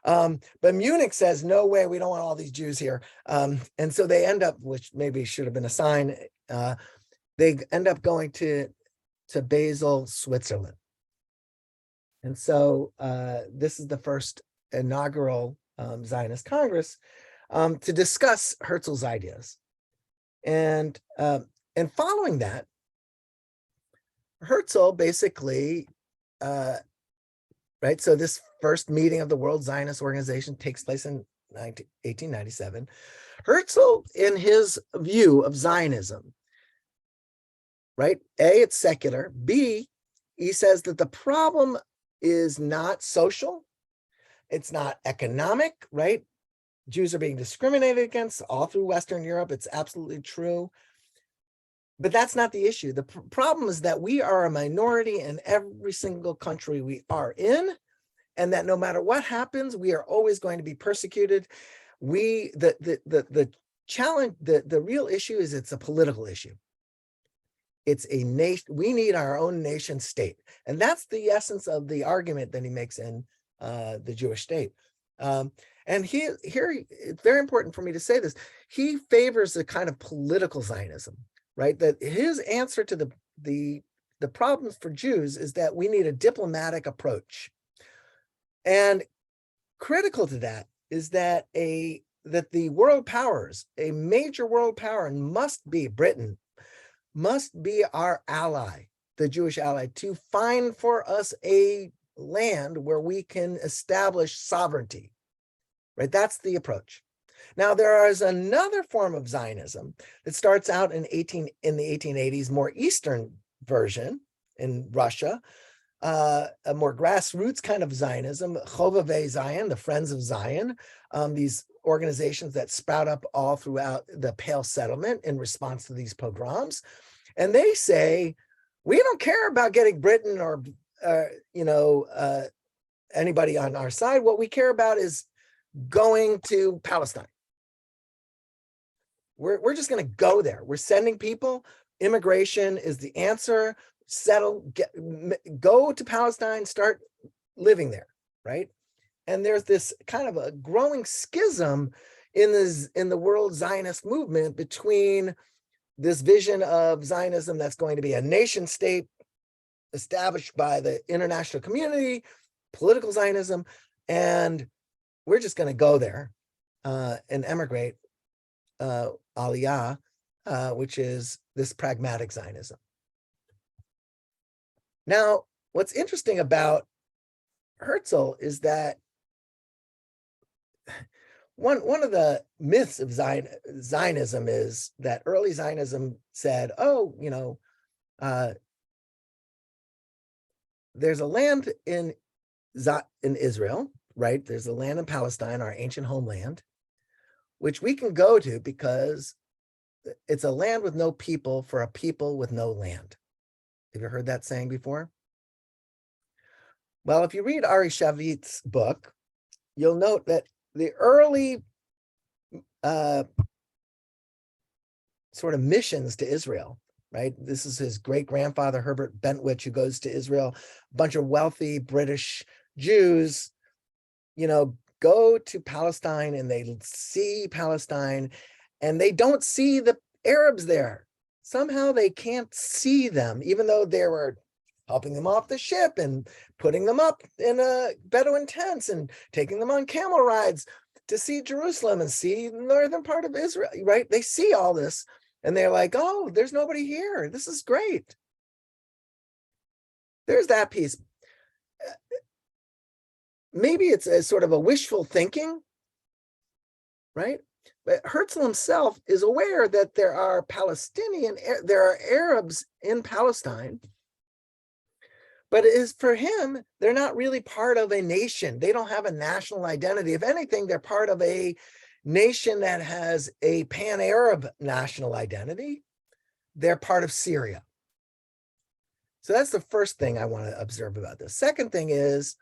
But Munich says, no way, we don't want all these Jews here. And so they end up, which maybe should have been a sign, they end up going to Basel, Switzerland. And so this is the first inaugural Zionist Congress to discuss Herzl's ideas. And following that, Herzl basically, right, so this first meeting of the World Zionist Organization takes place in 1897, Herzl, in his view of Zionism, right? A, it's secular. B, he says that the problem is not social. It's not economic, right? Jews are being discriminated against all through Western Europe. It's absolutely true. But that's not the issue. The problem is that we are a minority in every single country we are in, and that no matter what happens, we are always going to be persecuted. The challenge, the real issue is it's a political issue. It's a nation. We need our own nation state. And that's the essence of the argument that he makes in the Jewish state. And here, it's very important for me to say this. He favors a kind of political Zionism, right? That his answer to the problems for Jews is that we need a diplomatic approach. And critical to that is that the world powers, a major world power, and must be Britain, must be our ally, the Jewish ally, to find for us a land where we can establish sovereignty, right? That's the approach. Now, there is another form of Zionism that starts out in the 1880s, more Eastern version in Russia, a more grassroots kind of Zionism, Chovevei Zion, the Friends of Zion, these organizations that sprout up all throughout the Pale Settlement in response to these pogroms. And they say, we don't care about getting Britain or anybody on our side. What we care about is going to Palestine. We're just going to go there. We're sending people. Immigration is the answer. Go to Palestine, start living there, right? And there's this kind of a growing schism in the world Zionist movement between this vision of Zionism that's going to be a nation state established by the international community, political Zionism, and we're just going to go there and emigrate, aliyah, which is this pragmatic Zionism. Now, what's interesting about Herzl is that one of the myths of Zionism is that early Zionism said, oh, there's a land in Israel, right? There's a land in Palestine, our ancient homeland, which we can go to because it's a land with no people for a people with no land. Have you heard that saying before? Well, if you read Ari Shavit's book, you'll note that the early sort of missions to Israel, right? This is his great-grandfather, Herbert Bentwich, who goes to Israel. A bunch of wealthy British Jews, go to Palestine and they see Palestine and they don't see the Arabs there. Somehow they can't see them, even though they were helping them off the ship and putting them up in Bedouin tents and taking them on camel rides to see Jerusalem and see the northern part of Israel, right? They see all this and they're like, oh, there's nobody here. This is great. There's that piece. Maybe it's a sort of a wishful thinking, right? But Herzl himself is aware that there are Arabs in Palestine, but it is for him, they're not really part of a nation. They don't have a national identity. If anything, they're part of a nation that has a pan-Arab national identity. They're part of Syria. So that's the first thing I want to observe about this. Second thing is,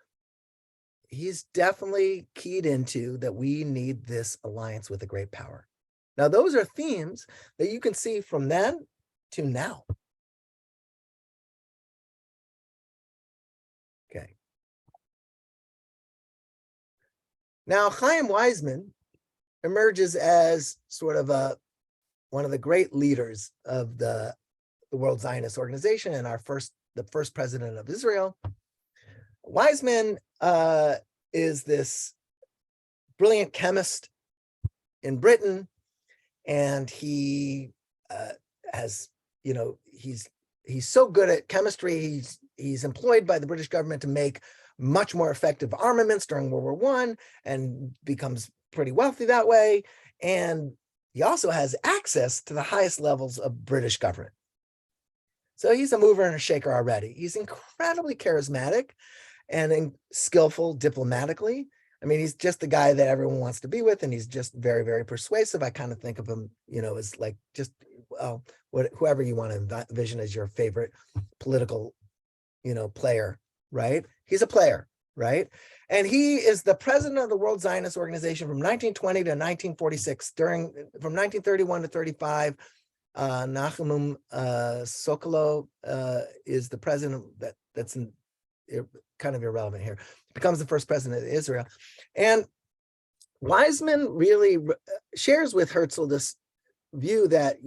he's definitely keyed into that we need this alliance with a great power. Now, those are themes that you can see from then to now. Okay. Now, Chaim Weizmann emerges as sort of one of the great leaders of the World Zionist Organization and the first president of Israel. Weizmann is this brilliant chemist in Britain, and he has, he's so good at chemistry. He's employed by the British government to make much more effective armaments during World War I, and becomes pretty wealthy that way. And he also has access to the highest levels of British government. So he's a mover and a shaker already. He's incredibly charismatic and skillful diplomatically. I mean, he's just the guy that everyone wants to be with, and he's just very, very persuasive. I kind of think of him, as like just, well, whoever you want to envision as your favorite political, player, right? He's a player, right? And he is the president of the World Zionist Organization from 1920 to 1946. From 1931 to 35, Nahum Sokolow is the president. That's kind of irrelevant here. Becomes the first president of Israel. And Weizmann really shares with Herzl this view that,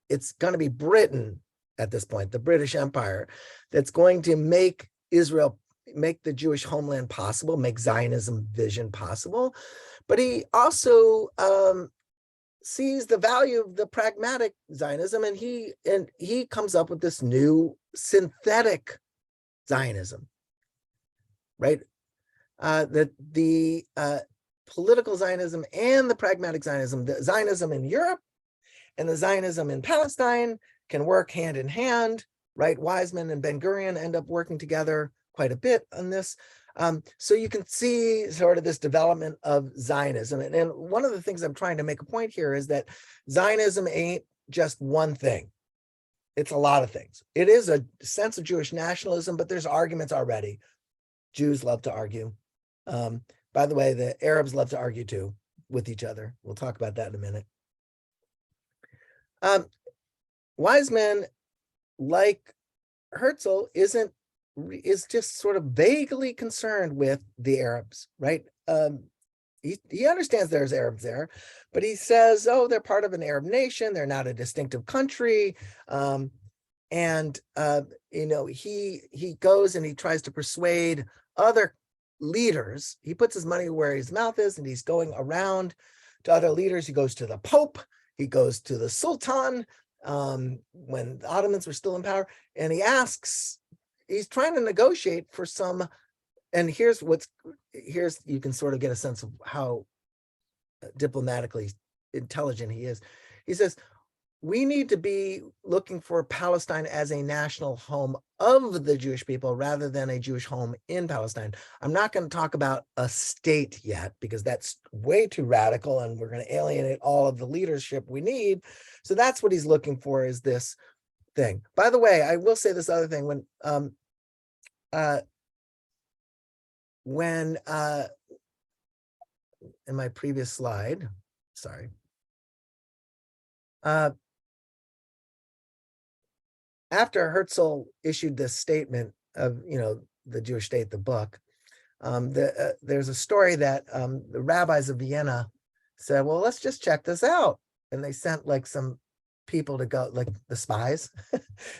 it's going to be Britain at this point, the British Empire, that's going to make Israel, make the Jewish homeland possible, make Zionism vision possible. But he also sees the value of the pragmatic Zionism, and he comes up with this new synthetic Zionism, right? That the political Zionism and the pragmatic Zionism, the Zionism in Europe and the Zionism in Palestine can work hand in hand, right? Weizmann and Ben-Gurion end up working together quite a bit on this. So you can see sort of this development of Zionism. And one of the things I'm trying to make a point here is that Zionism ain't just one thing. It's a lot of things. It is a sense of Jewish nationalism, but there's arguments already. Jews love to argue. By the way, the Arabs love to argue too with each other. We'll talk about that in a minute. Weizmann, like Herzl, is just sort of vaguely concerned with the Arabs, right? He understands there's Arabs there, but he says, oh, they're part of an Arab nation. They're not a distinctive country. He goes and he tries to persuade other leaders. He puts his money where his mouth is, and he's going around to other leaders. He goes to the Pope. He goes to the Sultan when the Ottomans were still in power, and he's trying to negotiate for some, and here's you can sort of get a sense of how diplomatically intelligent he is. He says, we need to be looking for Palestine as a national home of the Jewish people rather than a Jewish home in Palestine. I'm not going to talk about a state yet because that's way too radical and we're going to alienate all of the leadership we need. So that's what he's looking for, is this thing. By the way, I will say this other thing. When in my previous slide, sorry, after Herzl issued this statement of, the Jewish state, the book, there's a story that the rabbis of Vienna said, well, let's just check this out. And they sent like some people to go, like the spies,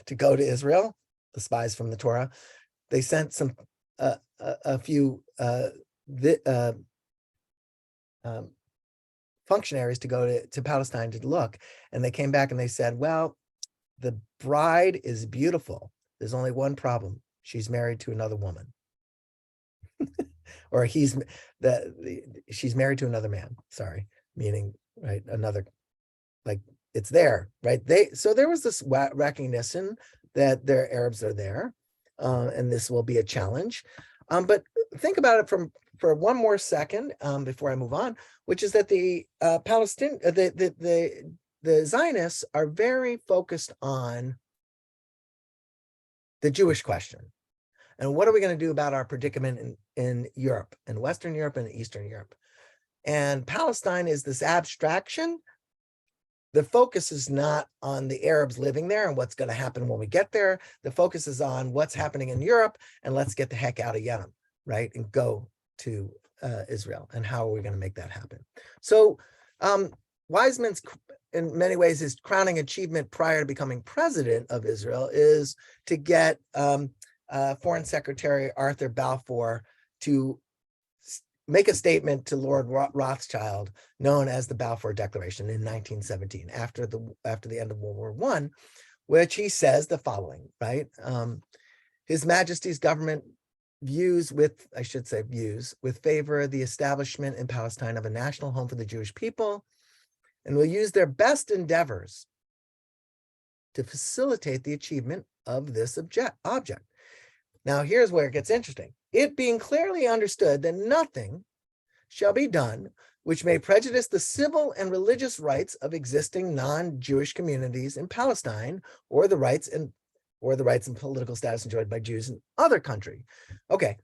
to go to Israel, the spies from the Torah. They sent a few functionaries to go to Palestine to look. And they came back and they said, well, the bride is beautiful. There's only one problem. She's married to another woman. Or she's married to another man, sorry, meaning, right, another, like, it's there, right? So there was this recognition that their Arabs are there, and this will be a challenge. But think about it for one more second before I move on, which is that the Zionists are very focused on the Jewish question. And what are we going to do about our predicament in Europe, in Western Europe and Eastern Europe? And Palestine is this abstraction. The focus is not on the Arabs living there and what's going to happen when we get there. The focus is on what's happening in Europe, and let's get the heck out of Yemen, right? And go to Israel. And how are we going to make that happen? So Weizmann's, in many ways, his crowning achievement prior to becoming president of Israel is to get Foreign Secretary Arthur Balfour to make a statement to Lord Rothschild known as the Balfour Declaration in 1917, after the end of World War I, which he says the following, right? His Majesty's government views with, I should say views, with favor the establishment in Palestine of a national home for the Jewish people, and will use their best endeavors to facilitate the achievement of this object. Now, here's where it gets interesting. It being clearly understood that nothing shall be done which may prejudice the civil and religious rights of existing non-Jewish communities in Palestine, or the rights and political status enjoyed by Jews in other countries. Okay,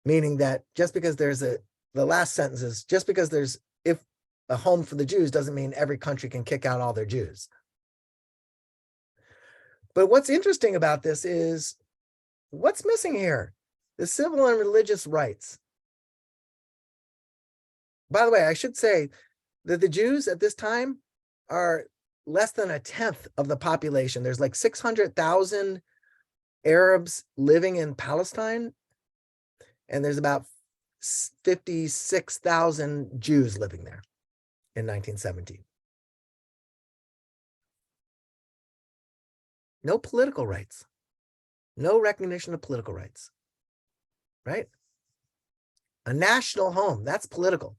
meaning that just because there's the last sentence is, just because there's a home for the Jews doesn't mean every country can kick out all their Jews. But what's interesting about this is, what's missing here? The civil and religious rights. By the way, I should say that the Jews at this time are less than 1/10 of the population. There's like 600,000 Arabs living in Palestine, and there's about 56,000 Jews living there in 1917. No political rights, no recognition of political rights, right? A national home, that's political.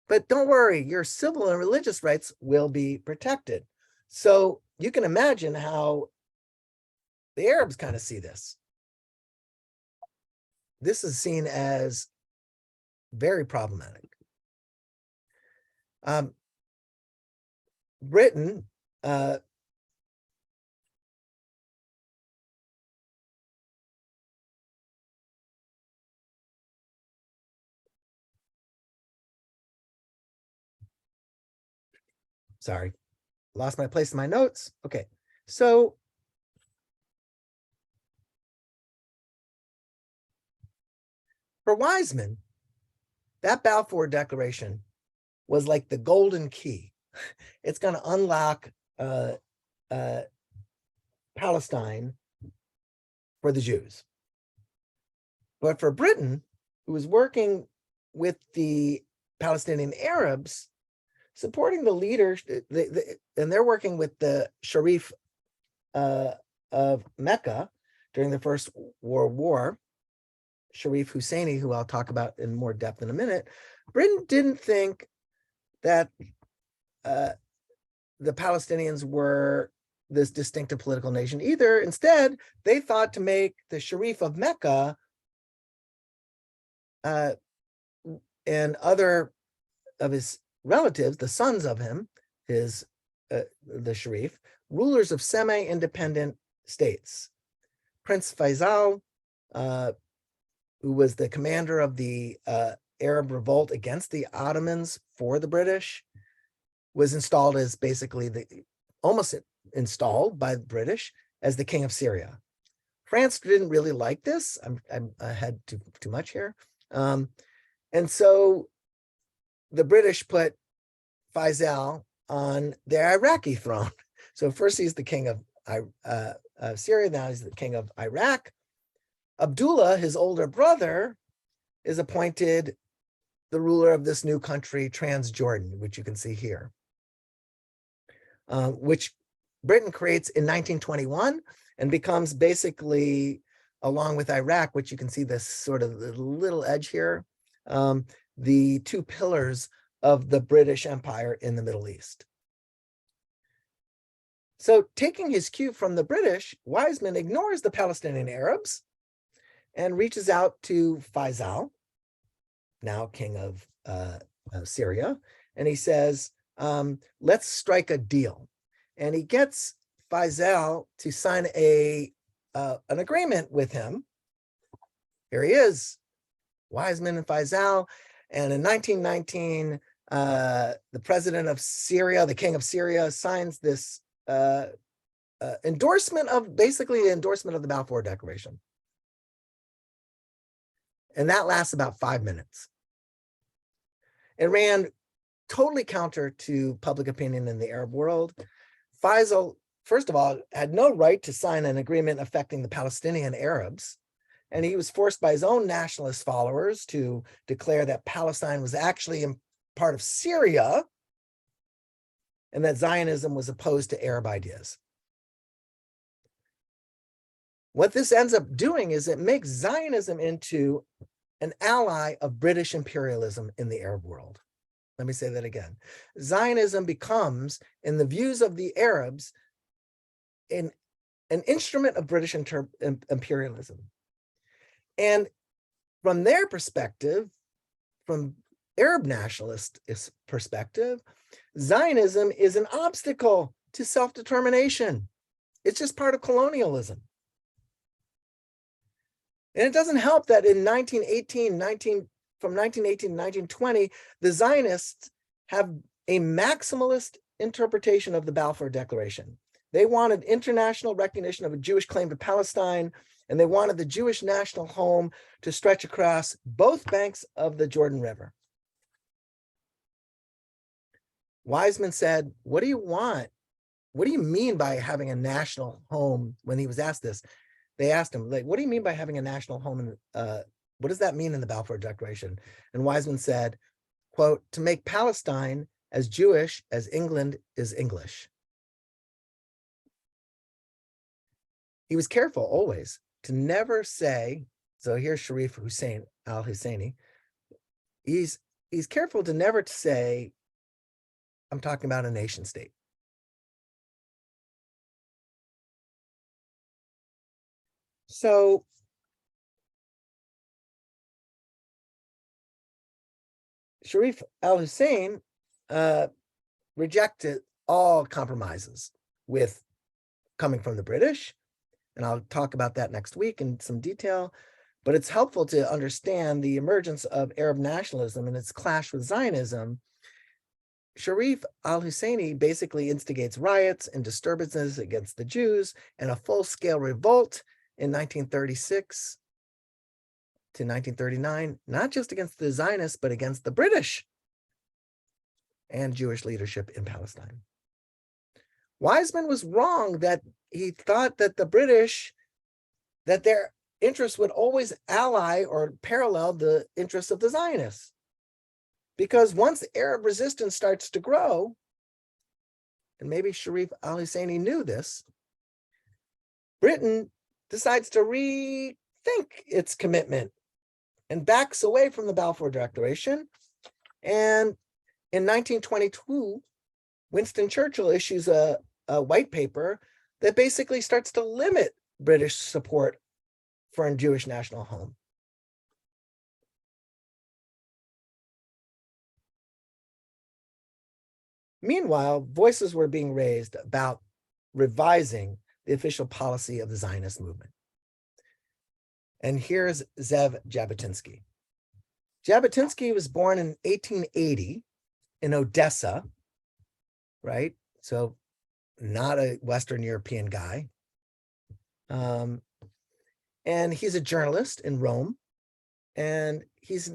But don't worry, your civil and religious rights will be protected. So you can imagine how the Arabs kind of see this. This is seen as very problematic. Britain, sorry, lost my place in my notes. Okay, so for Wiseman, that Balfour Declaration was like the golden key. It's going to unlock Palestine for the Jews. But for Britain, who was working with the Palestinian Arabs, supporting the leaders, and they're working with the Sharif of Mecca during the First World War, Sharif Husseini, who I'll talk about in more depth in a minute. Britain didn't think that the Palestinians were this distinctive political nation either. Instead, they thought to make the Sharif of Mecca and other of his relatives, the sons of him, the Sharif, rulers of semi-independent states. Prince Faisal, who was the commander of the Arab revolt against the Ottomans for the British, was installed as basically almost installed by the British as the king of Syria. France didn't really like this. I had too much here. And so the British put Faisal on the Iraqi throne. So first he's the king of Syria, now he's the king of Iraq. Abdullah, his older brother, is appointed the ruler of this new country, Transjordan, which you can see here, which Britain creates in 1921 and becomes basically, along with Iraq, which you can see this sort of the little edge here, the two pillars of the British Empire in the Middle East. So taking his cue from the British, Wiseman ignores the Palestinian Arabs and reaches out to Faisal, now king of Syria, and he says, let's strike a deal. And he gets Faisal to sign an agreement with him. Here he is, Wiseman and Faisal. And in 1919, the president of Syria, the king of Syria, signs this endorsement of, basically the endorsement of the Balfour Declaration. And that lasts about 5 minutes. It ran totally counter to public opinion in the Arab world. Faisal, first of all, had no right to sign an agreement affecting the Palestinian Arabs. And he was forced by his own nationalist followers to declare that Palestine was actually part of Syria and that Zionism was opposed to Arab ideas. What this ends up doing is it makes Zionism into an ally of British imperialism in the Arab world. Let me say that again. Zionism becomes, in the views of the Arabs, an instrument of British imperialism. And from their perspective, from Arab nationalist perspective, Zionism is an obstacle to self-determination. It's just part of colonialism. And it doesn't help that in 1918, from 1918 to 1920, the Zionists have a maximalist interpretation of the Balfour Declaration. They wanted international recognition of a Jewish claim to Palestine, and they wanted the Jewish national home to stretch across both banks of the Jordan River. Weizmann said, what do you want? What do you mean by having a national home? When he was asked this, they asked him, like, what do you mean by having a national home? And what does that mean in the Balfour Declaration? And Weizmann said, quote, to make Palestine as Jewish as England is English. He was careful always to never say, so here's Sharif Hussein al-Husseini. He's careful to never say, I'm talking about a nation state. So Sharif al-Hussein rejected all compromises with coming from the British. And I'll talk about that next week in some detail. But it's helpful to understand the emergence of Arab nationalism and its clash with Zionism. Sharif al-Husseini basically instigates riots and disturbances against the Jews and a full-scale revolt in 1936 to 1939, not just against the Zionists, but against the British and Jewish leadership in Palestine. Weizmann was wrong that he thought that the British, that their interests would always ally or parallel the interests of the Zionists. Because once Arab resistance starts to grow, and maybe Sharif al-Husseini knew this, Britain decides to rethink its commitment and backs away from the Balfour Declaration. And in 1922, Winston Churchill issues a white paper that basically starts to limit British support for a Jewish national home. Meanwhile, voices were being raised about revising the official policy of the Zionist movement. And here's Zev Jabotinsky. Jabotinsky was born in 1880 in Odessa, right? So not a Western European guy. And he's a journalist in Rome. And he's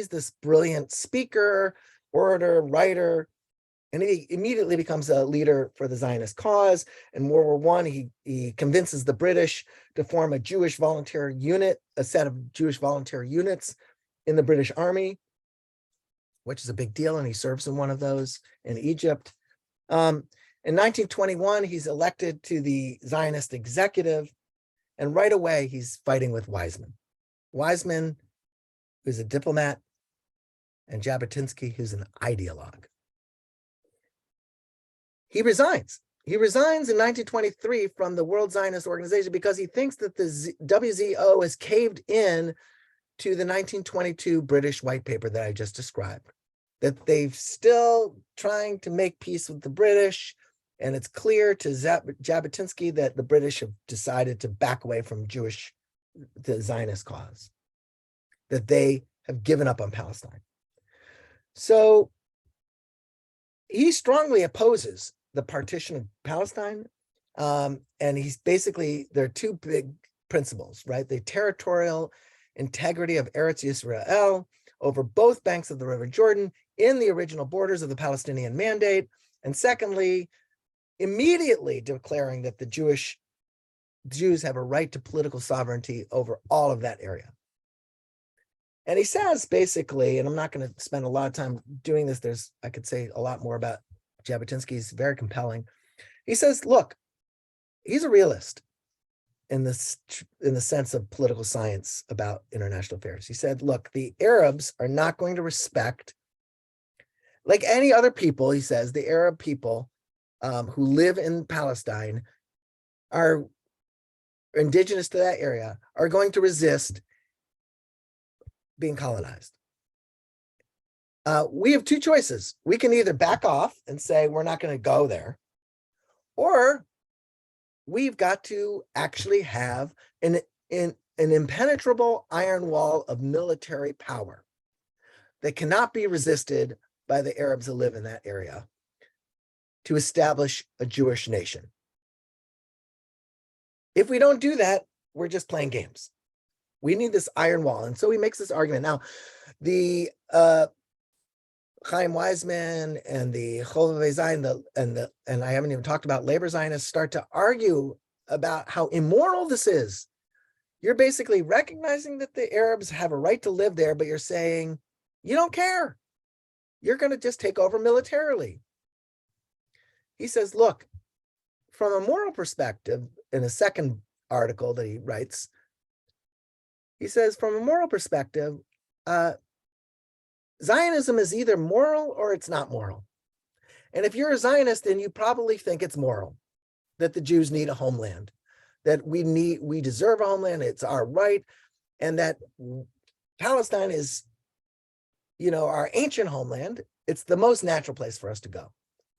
this brilliant speaker, orator, writer, and he immediately becomes a leader for the Zionist cause. In World War I, he convinces the British to form a Jewish volunteer unit, a set of Jewish volunteer units in the British Army, which is a big deal, and he serves in one of those in Egypt. In 1921, he's elected to the Zionist executive, and right away, he's fighting with Weizmann. Weizmann, who's a diplomat, and Jabotinsky, who's an ideologue. He resigns. He resigns in 1923 from the World Zionist Organization because he thinks that the WZO has caved in to the 1922 British white paper that I just described, that they're still trying to make peace with the British. And it's clear to Jabotinsky that the British have decided to back away from the Zionist cause, that they have given up on Palestine. So he strongly opposes the partition of Palestine. And he's basically, there are two big principles, right? The territorial integrity of Eretz Yisrael over both banks of the River Jordan in the original borders of the Palestinian Mandate. And secondly, immediately declaring that the Jews have a right to political sovereignty over all of that area. And he says basically, and I'm not going to spend a lot of time doing this, I could say a lot more about Jabotinsky. He's very compelling. He says, look, he's a realist. in the sense of political science about international affairs. He said, look, the Arabs are not going to respect, like any other people, he says, the Arab people who live in Palestine are indigenous to that area, are going to resist being colonized. We have two choices. We can either back off and say we're not going to go there, or we've got to actually have an impenetrable iron wall of military power that cannot be resisted by the Arabs that live in that area to establish a Jewish nation. If we don't do that, we're just playing games. We need this iron wall. And so he makes this argument. Now, the Chaim Weizmann and the Chovevei Zion and I haven't even talked about labor Zionists start to argue about how immoral this is. You're basically recognizing that the Arabs have a right to live there, but you're saying you don't care. You're going to just take over militarily. He says, look, from a moral perspective, in a second article that he writes, he says, from a moral perspective, Zionism is either moral or it's not moral. And if you're a Zionist, then you probably think it's moral, that the Jews need a homeland, that we deserve a homeland, it's our right, and that Palestine is, our ancient homeland. It's the most natural place for us to go.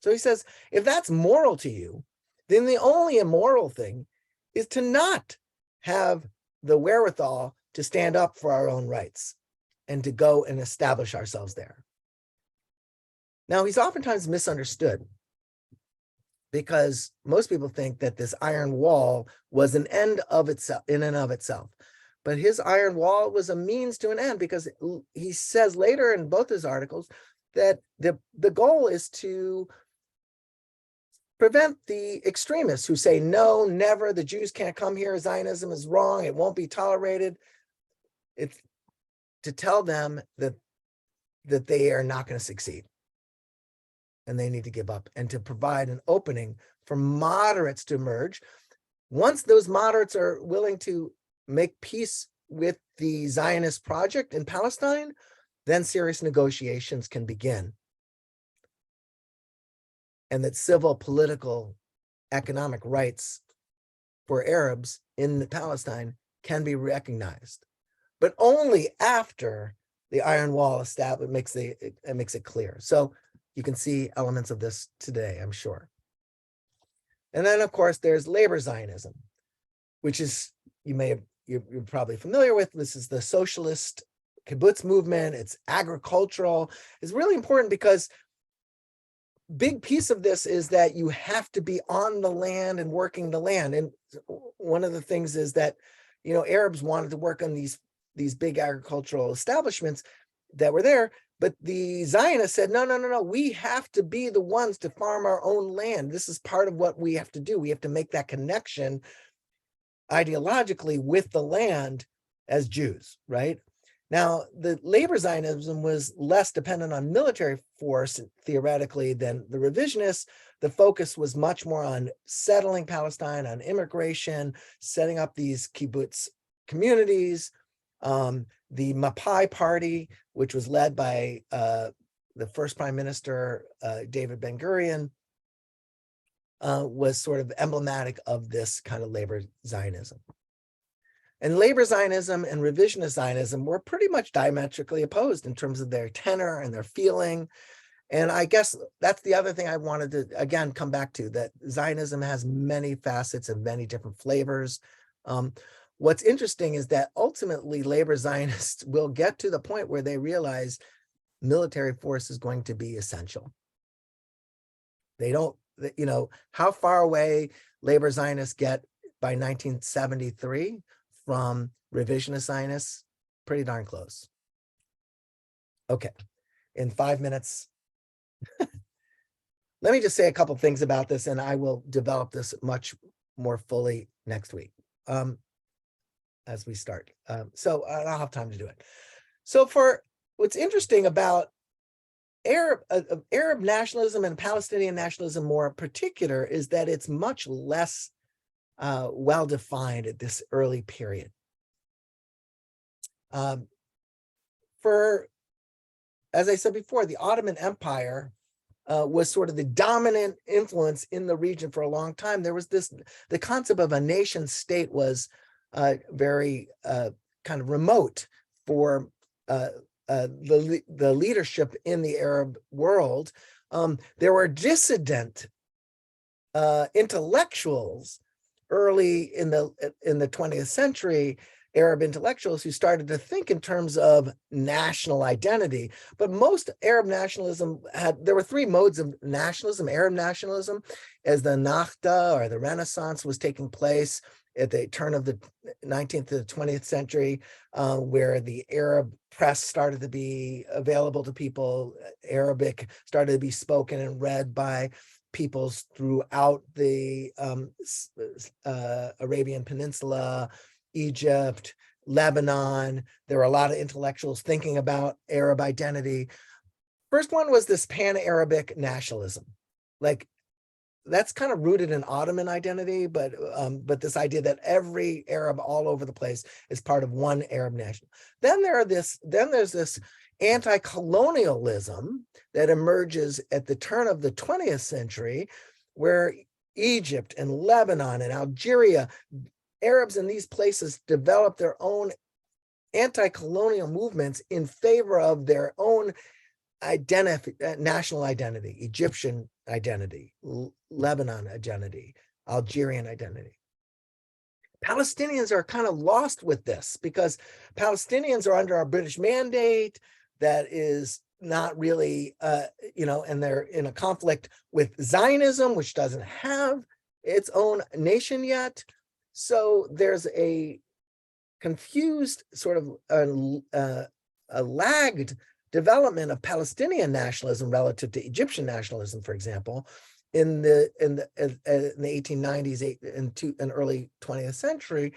So he says, if that's moral to you, then the only immoral thing is to not have the wherewithal to stand up for our own rights and to go and establish ourselves there. Now, he's oftentimes misunderstood because most people think that this iron wall was an end of itself, in and of itself. But his iron wall was a means to an end, because he says later in both his articles that the goal is to prevent the extremists who say, no, never, the Jews can't come here, Zionism is wrong, it won't be tolerated. It's to tell them that they are not going to succeed and they need to give up, and to provide an opening for moderates to emerge. Once those moderates are willing to make peace with the Zionist project in Palestine, then serious negotiations can begin. And that civil, political, economic rights for Arabs in Palestine can be recognized, but only after the iron wall established makes it clear. So you can see elements of this today, I'm sure. And then, of course, there's labor Zionism, which is, you're probably familiar with. This is the socialist kibbutz movement. It's agricultural. It's really important because big piece of this is that you have to be on the land and working the land. And one of the things is that, Arabs wanted to work on these big agricultural establishments that were there, but the Zionists said, no, we have to be the ones to farm our own land. This is part of what we have to do. We have to make that connection ideologically with the land as Jews, right? Now, the labor Zionism was less dependent on military force, theoretically, than the revisionists. The focus was much more on settling Palestine, on immigration, setting up these kibbutz communities. The Mapai party, which was led by the first prime minister, David Ben-Gurion, was sort of emblematic of this kind of labor Zionism. And labor Zionism and revisionist Zionism were pretty much diametrically opposed in terms of their tenor and their feeling. And I guess that's the other thing I wanted to, again, come back to, that Zionism has many facets and many different flavors. What's interesting is that ultimately labor Zionists will get to the point where they realize military force is going to be essential. They don't, how far away labor Zionists get by 1973 from revisionist Zionists, pretty darn close. Okay, in 5 minutes, let me just say a couple things about this, and I will develop this much more fully next week as we start. So I'll have time to do it. So for what's interesting about Arab nationalism and Palestinian nationalism more in particular is that it's much less well defined at this early period. As I said before, the Ottoman Empire was sort of the dominant influence in the region for a long time. There was the concept of a nation state was very kind of remote for the leadership in the Arab world. There were dissident intellectuals early in the 20th century, Arab intellectuals who started to think in terms of national identity. But most Arab nationalism there were three modes of nationalism. Arab nationalism, as the Nakhda or the Renaissance was taking place at the turn of the 19th to the 20th century, where the Arab press started to be available to people, Arabic started to be spoken and read by peoples throughout the Arabian Peninsula, Egypt, Lebanon. There were a lot of intellectuals thinking about Arab identity. First one was this pan-Arabic nationalism. Like, that's kind of rooted in Ottoman identity, but this idea that every Arab all over the place is part of one Arab nation. Then there's this anti-colonialism that emerges at the turn of the 20th century, where Egypt and Lebanon and Algeria, Arabs in these places developed their own anti-colonial movements in favor of their own national identity, Egyptian identity, Lebanon identity, Algerian identity. Palestinians are kind of lost with this because Palestinians are under a British mandate that is not really, and they're in a conflict with Zionism, which doesn't have its own nation yet. So there's a confused sort of a lagged development of Palestinian nationalism relative to Egyptian nationalism, for example, in the 1890s and early 20th century,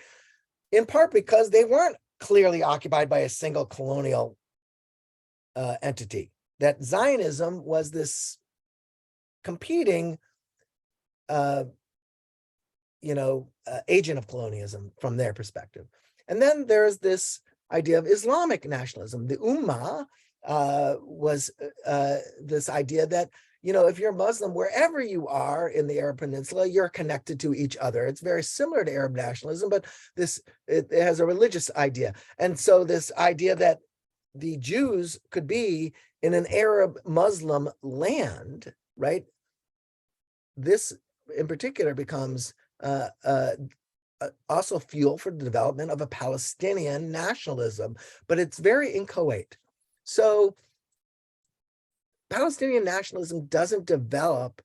in part because they weren't clearly occupied by a single colonial entity. That Zionism was this competing agent of colonialism from their perspective. And then there's this idea of Islamic nationalism. The Ummah was this idea that, if you're Muslim, wherever you are in the Arab Peninsula, you're connected to each other. It's very similar to Arab nationalism, but it has a religious idea. And so this idea that the Jews could be in an Arab Muslim land, right? This in particular becomes also fuel for the development of a Palestinian nationalism, but it's very inchoate. So Palestinian nationalism doesn't develop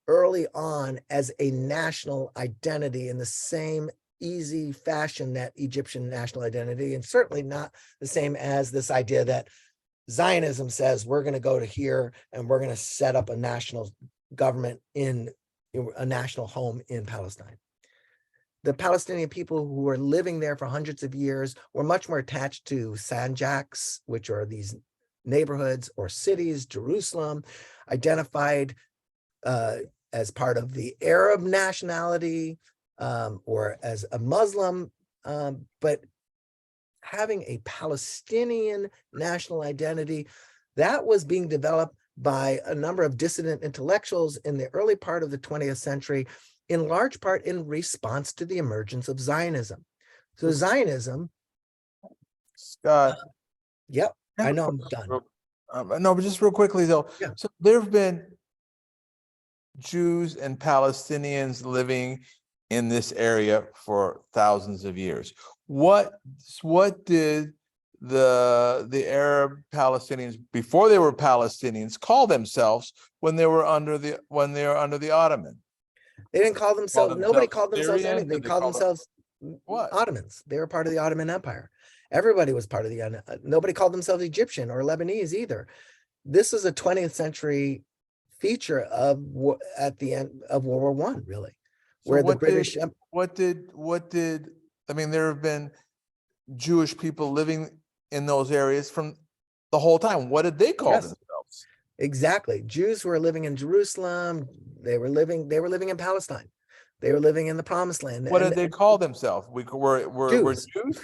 early on as a national identity in the same easy fashion that Egyptian national identity, and certainly not the same as this idea that Zionism says we're going to go to here and we're going to set up a national government in a national home in Palestine. The Palestinian people who were living there for hundreds of years were much more attached to sanjaks, which are these neighborhoods or cities, Jerusalem, identified as part of the Arab nationality or as a Muslim, but having a Palestinian national identity, that was being developed by a number of dissident intellectuals in the early part of the 20th century, in large part in response to the emergence of Zionism. So Zionism. Scott. Yep, I know I'm done. No, but just real quickly though. Yeah. So there have been Jews and Palestinians living in this area for thousands of years. What did the Arab Palestinians before they were Palestinians call themselves when they were under the Ottoman? They didn't call themselves, nobody called themselves Syrian? anything. They Did they called call themselves What? Ottomans. They were part of the Ottoman Empire. Everybody was part of nobody called themselves Egyptian or Lebanese either. This is a 20th century feature of at the end of World War I, really, where the British. There have been Jewish people living in those areas from the whole time. What did they call themselves? Exactly. Jews were living in Jerusalem. They were living in Palestine. They were living in the promised land. What and did they call themselves? We're Jews. Jews?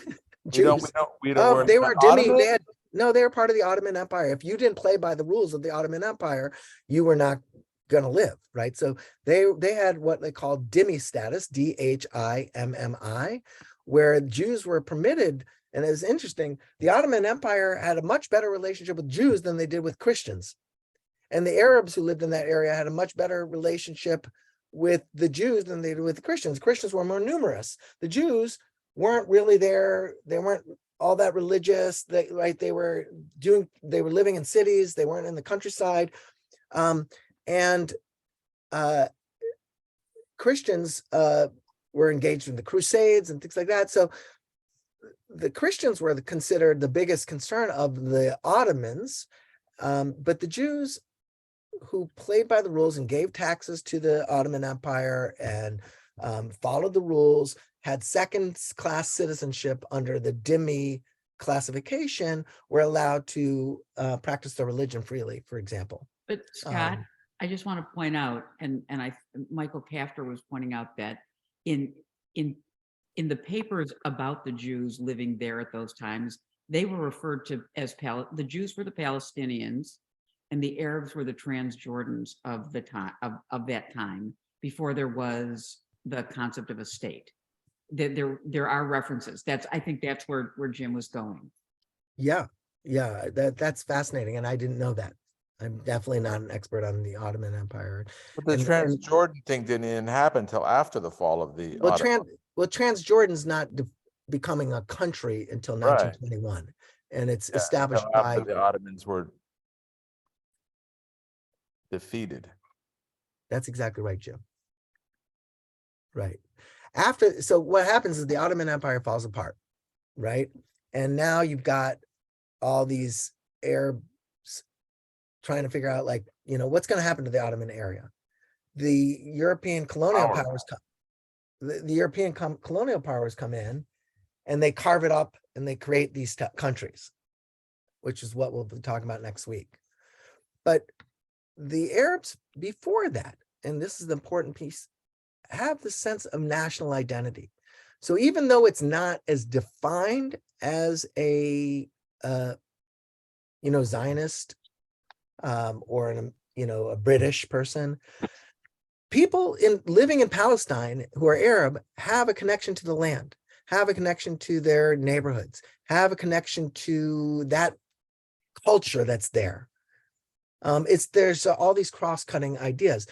Jews. We're They not were Dhimmi. Ottoman? They had no. They were part of the Ottoman Empire. If you didn't play by the rules of the Ottoman Empire, you were not going to live, right? So they had what they called Dhimmi status, Dhimmi, where Jews were permitted. And it was interesting. The Ottoman Empire had a much better relationship with Jews than they did with Christians, and the Arabs who lived in that area had a much better relationship with the Jews than they did with the Christians. Christians were more numerous. The Jews weren't really there. They weren't all that religious. They were living in cities. They weren't in the countryside. And Christians were engaged in the Crusades and things like that. So the Christians were considered the biggest concern of the Ottomans, but the Jews who played by the rules and gave taxes to the Ottoman Empire and followed the rules, had second-class citizenship under the Dhimmi classification, were allowed to practice their religion freely, for example. But Scott, I just want to point out, and Michael Kafter was pointing out that in the papers about the Jews living there at those times, they were referred to as the Jews were the Palestinians, and the Arabs were the Transjordans of the time of that time, before there was the concept of a state. There are references. I think that's where Jim was going. Yeah, that's fascinating, and I didn't know that. I'm definitely not an expert on the Ottoman Empire. But the Transjordan thing didn't even happen until after the fall of the Transjordan's not becoming a country until 1921, and it's established by the Ottomans were defeated. That's exactly right, Jim. Right. So what happens is the Ottoman Empire falls apart, right? And now you've got all these Arabs trying to figure out, like, what's going to happen to the Ottoman area. The European colonial powers come. The European colonial powers come in, and they carve it up and they create these countries, which is what we'll be talking about next week. But the Arabs before that, and this is the important piece, have the sense of national identity. So even though it's not as defined as a Zionist or a British person, people living in Palestine who are Arab have a connection to the land, have a connection to their neighborhoods, have a connection to that culture that's there. There's all these cross-cutting ideas.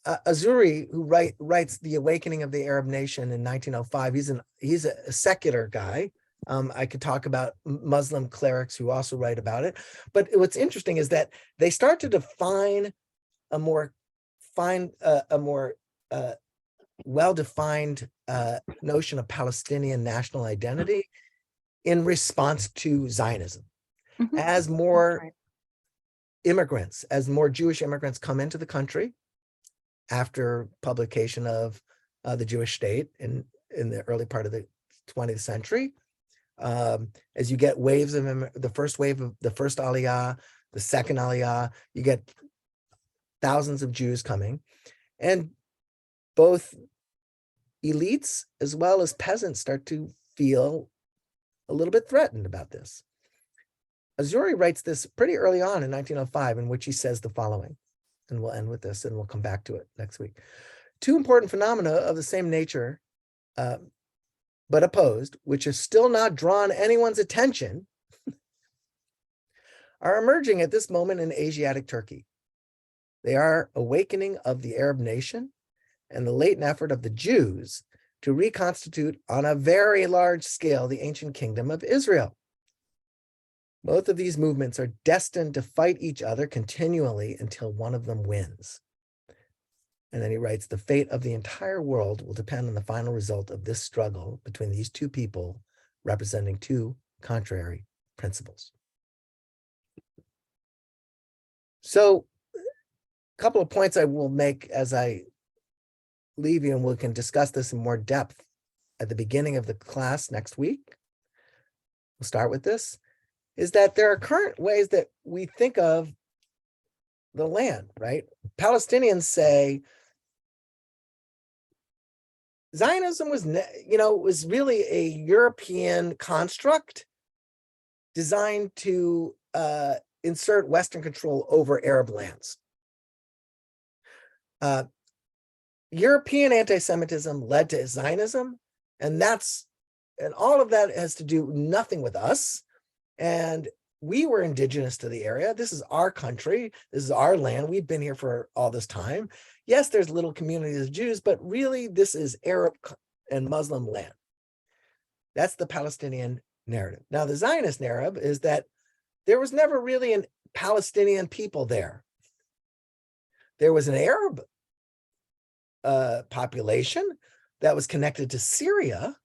Azuri, who writes The Awakening of the Arab Nation in 1905, he's a secular guy. I could talk about Muslim clerics who also write about it. But what's interesting is that they start to define a more well-defined notion of Palestinian national identity in response to Zionism. Mhm. As more Right. immigrants, as more Jewish immigrants come into the country after publication of the Jewish state in the early part of the 20th century, as you get waves of the first wave of the first Aliyah, the second Aliyah, you get thousands of Jews coming, and both elites as well as peasants start to feel a little bit threatened about this. Azuri writes this pretty early on in 1905, in which he says the following, and we'll end with this and we'll come back to it next week. Two important phenomena of the same nature, but opposed, which has still not drawn anyone's attention, are emerging at this moment in Asiatic Turkey. They are awakening of the Arab nation and the latent effort of the Jews to reconstitute on a very large scale the ancient kingdom of Israel. Both of these movements are destined to fight each other continually until one of them wins. And then he writes, the fate of the entire world will depend on the final result of this struggle between these two people representing two contrary principles. So a couple of points I will make as I leave you, and we can discuss this in more depth at the beginning of the class next week. We'll start with this, is that there are current ways that we think of the land, right? Palestinians say, Zionism was, was really a European construct designed to insert Western control over Arab lands. European anti-Semitism led to Zionism, and all of that has to do nothing with us. And we were indigenous to the area. This is our country. This is our land. We've been here for all this time. Yes, there's little communities of Jews, but really this is Arab and Muslim land. That's the Palestinian narrative. Now, the Zionist narrative is that there was never really a Palestinian people there. There was an Arab population that was connected to Syria.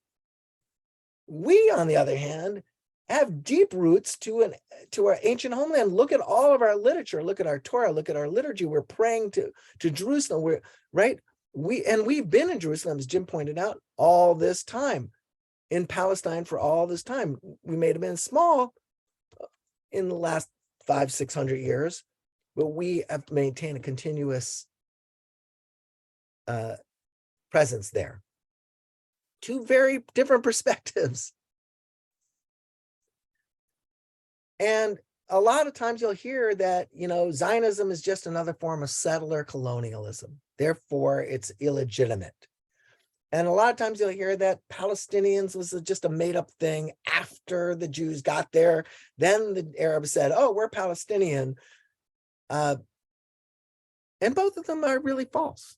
We, on the other hand, have deep roots to our ancient homeland. Look at all of our literature. Look at our Torah. Look at our liturgy. We're praying to Jerusalem. We've been in Jerusalem, as Jim pointed out, all this time, in Palestine for all this time. We may have been small in the last 500-600 years, but we have maintained a continuous presence there. Two very different perspectives. And a lot of times you'll hear that, Zionism is just another form of settler colonialism. Therefore, it's illegitimate. And a lot of times you'll hear that Palestinians was just a made-up thing after the Jews got there. Then the Arabs said, oh, we're Palestinian. And both of them are really false.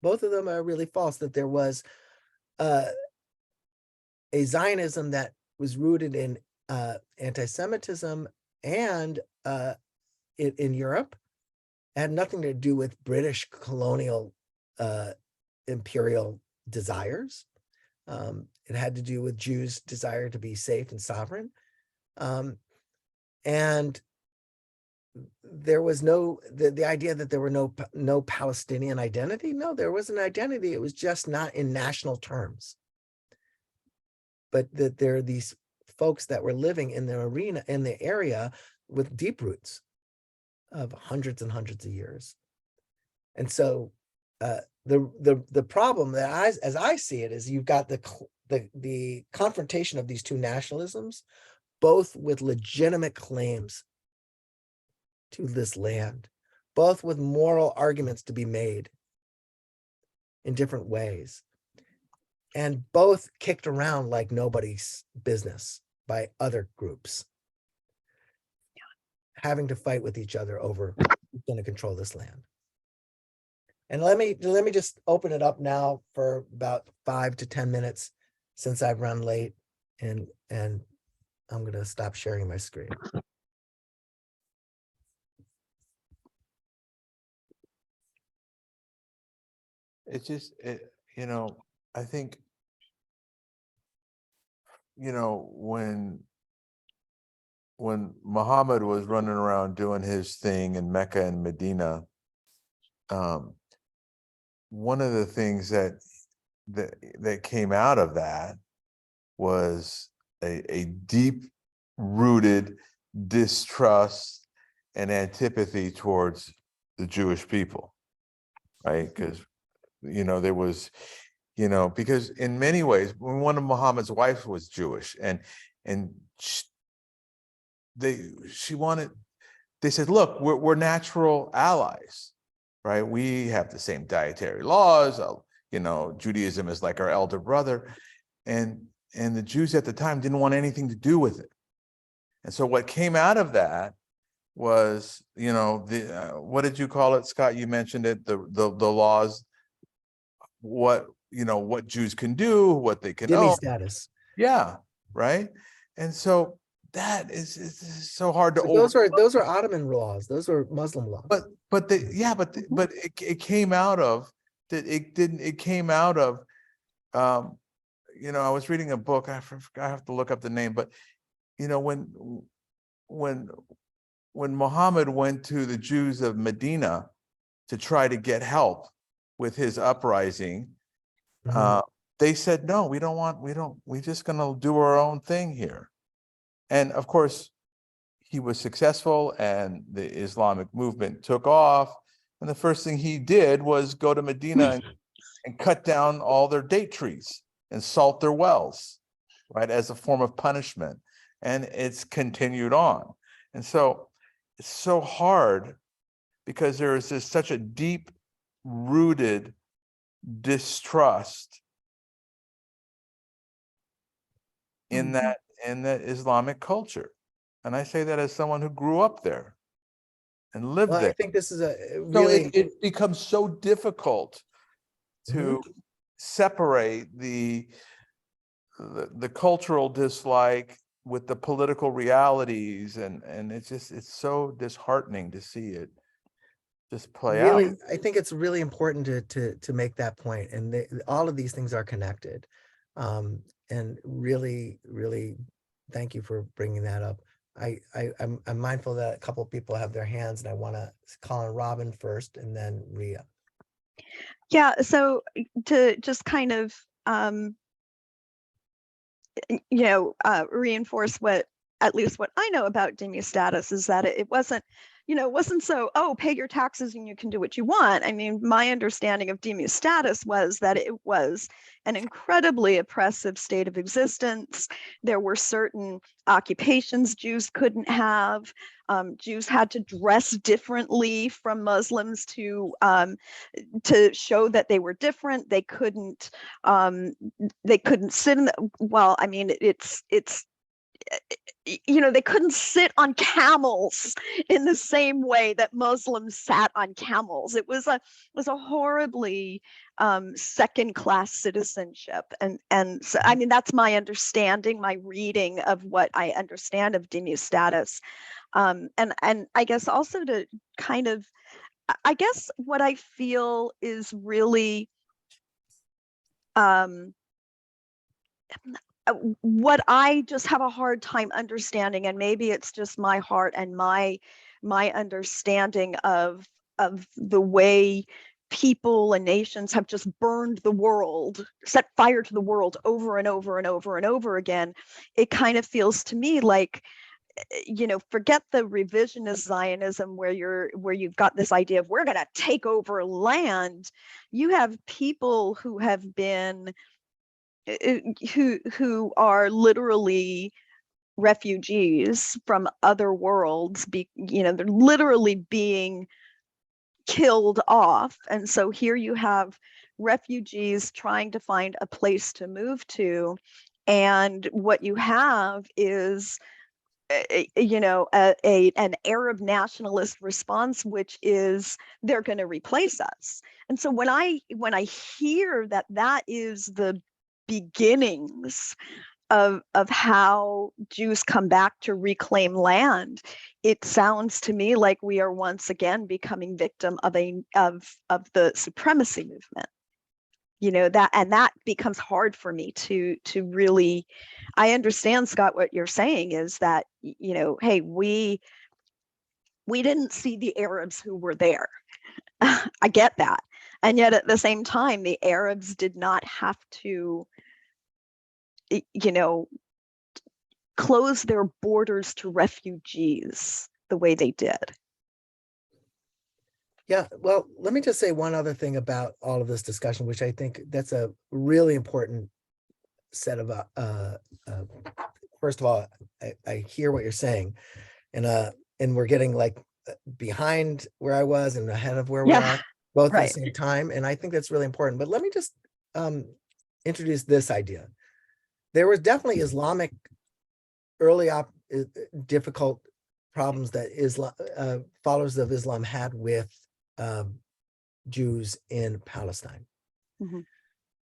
Both of them are really false, that there was a Zionism that was rooted in anti-Semitism and in Europe. It had nothing to do with British colonial imperial desires. It had to do with Jews' desire to be safe and sovereign. And there was the idea that there were no Palestinian identity. No, there was an identity. It was just not in national terms. But that there are these folks that were living in the area with deep roots of hundreds and hundreds of years. And so the problem that as I see it is you've got the confrontation of these two nationalisms, both with legitimate claims to this land, both with moral arguments to be made in different ways, and both kicked around like nobody's business by other groups, having to fight with each other over who's going to control this land. And let me just open it up now for about 5 to 10 minutes, since I've run late, and I'm going to stop sharing my screen. It's just, I think, when Muhammad was running around doing his thing in Mecca and Medina, one of the things that came out of that was a deep-rooted distrust and antipathy towards the Jewish people, right? Because there was, because in many ways, one of Muhammad's wives was Jewish, and they said, look, we're natural allies, right? We have the same dietary laws. Judaism is like our elder brother, and the Jews at the time didn't want anything to do with it. And so what came out of that was, what did you call it, Scott? You mentioned it, the laws, what Jews can do, what they can own. Status. Yeah, right. And so that is so hard to. Those are Ottoman laws. Those are Muslim laws. But it came out of that. It came out of. I was reading a book. I have to look up the name, but when Muhammad went to the Jews of Medina to try to get help with his uprising, they said, no, we're just going to do our own thing here. And of course, he was successful, and the Islamic movement took off. And the first thing he did was go to Medina and cut down all their date trees and salt their wells, right, as a form of punishment. And it's continued on. And so it's so hard because there is this such a deep rooted distrust in that Islamic culture. And I say that as someone who grew up there and lived Well, I there. think this is a So really, it becomes so difficult to separate the cultural dislike with the political realities, and it's so disheartening to see it just play out. really, I think it's really important to make that point, and all of these things are connected. And really, really, thank you for bringing that up. I'm mindful that a couple of people have their hands, and I want to call on Robin first, and then Rhea. Yeah, so to just kind of reinforce what at least what I know about Demi status is that it wasn't, it wasn't so, oh, pay your taxes and you can do what you want. I mean, my understanding of Demi status was that it was an incredibly oppressive state of existence. There were certain occupations Jews couldn't have. Jews had to dress differently from Muslims to show that they were different. They couldn't sit in the, well, I mean, it's they couldn't sit on camels in the same way that Muslims sat on camels. It was a horribly second-class citizenship, and so, I mean, that's my understanding, my reading of what I understand of Dhimmi status, and I guess also to kind of, I guess what I feel is really what I just have a hard time understanding, and maybe it's just my heart and my understanding of the way people and nations have just burned the world, set fire to the world over and over and over and over again. It kind of feels to me like, forget the revisionist Zionism where you've got this idea of we're going to take over land. You have people who have been who are literally refugees from other worlds, they're literally being killed off. And so here you have refugees trying to find a place to move to, and what you have is an Arab nationalist response, which is they're going to replace us. And so when I hear that is the beginnings of how Jews come back to reclaim land, it sounds to me like we are once again becoming victim of the supremacy movement. That becomes hard for me to really. I understand, Scott, what you're saying is that, hey, we didn't see the Arabs who were there. I get that. And yet at the same time, the Arabs did not have to, close their borders to refugees the way they did. Yeah, well, let me just say one other thing about all of this discussion, which I think that's a really important set of, first of all, I hear what you're saying, and we're getting like behind where I was and ahead of where we are, both at the same time, and I think that's really important. But let me just introduce this idea. There was definitely Islamic difficult problems that followers of Islam had with Jews in Palestine. Mm-hmm.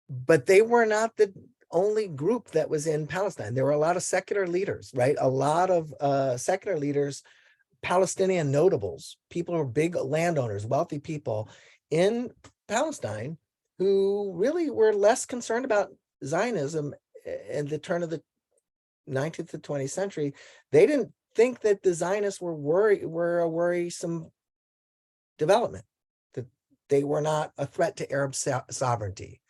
But they were not the only group that was in Palestine. There were a lot of secular leaders, right? A lot of secular leaders, Palestinian notables, people who are big landowners, wealthy people in Palestine who really were less concerned about Zionism in the turn of the 19th to 20th century. They didn't think that the Zionists were a worrisome development, that they were not a threat to Arab sovereignty.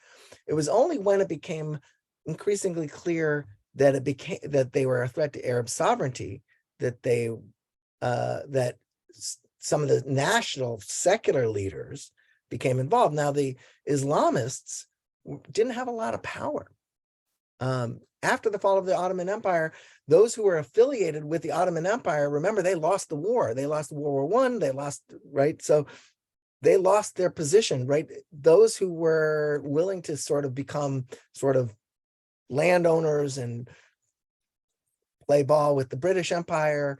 It was only when it became increasingly clear that they were a threat to Arab sovereignty that that some of the national secular leaders, became involved. Now, the Islamists didn't have a lot of power. After the fall of the Ottoman Empire, those who were affiliated with the Ottoman Empire, remember, they lost the war. They lost World War I, they lost, right? So they lost their position, right? Those who were willing to sort of become sort of landowners and play ball with the British Empire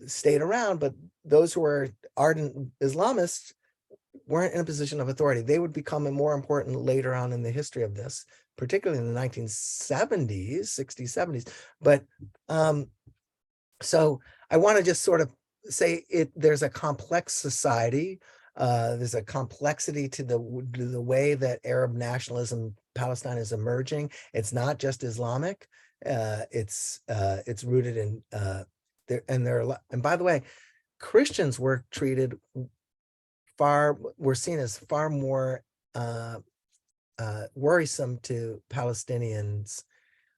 stayed around, but those who were ardent Islamists weren't in a position of authority. They would become more important later on in the history of this, particularly in the 1970s, 60s, 70s. But so I want to just sort of say there's a complex society. There's a complexity to the way that Arab nationalism, Palestine is emerging. It's not just Islamic. It's rooted in and by the way, Christians were treated were seen as far more worrisome to Palestinians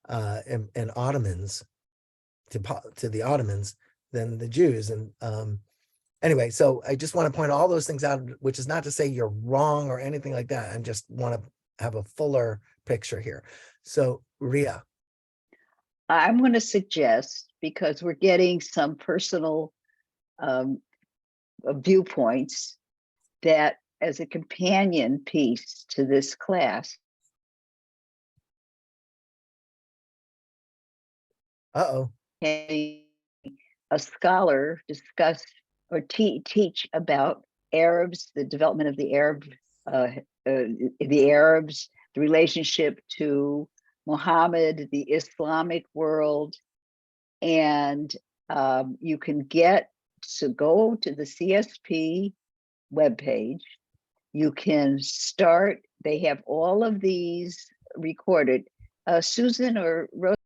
and Ottomans, to the Ottomans, than the Jews. And anyway, so I just want to point all those things out, which is not to say you're wrong or anything like that. I just want to have a fuller picture here. So Ria. I'm going to suggest, because we're getting some personal viewpoints, that as a companion piece to this class. A scholar discuss or teach about Arabs, the development of the Arabs, the relationship to Muhammad, the Islamic world, and you can go to the CSP webpage. You can start. They have all of these recorded. Susan or Rose.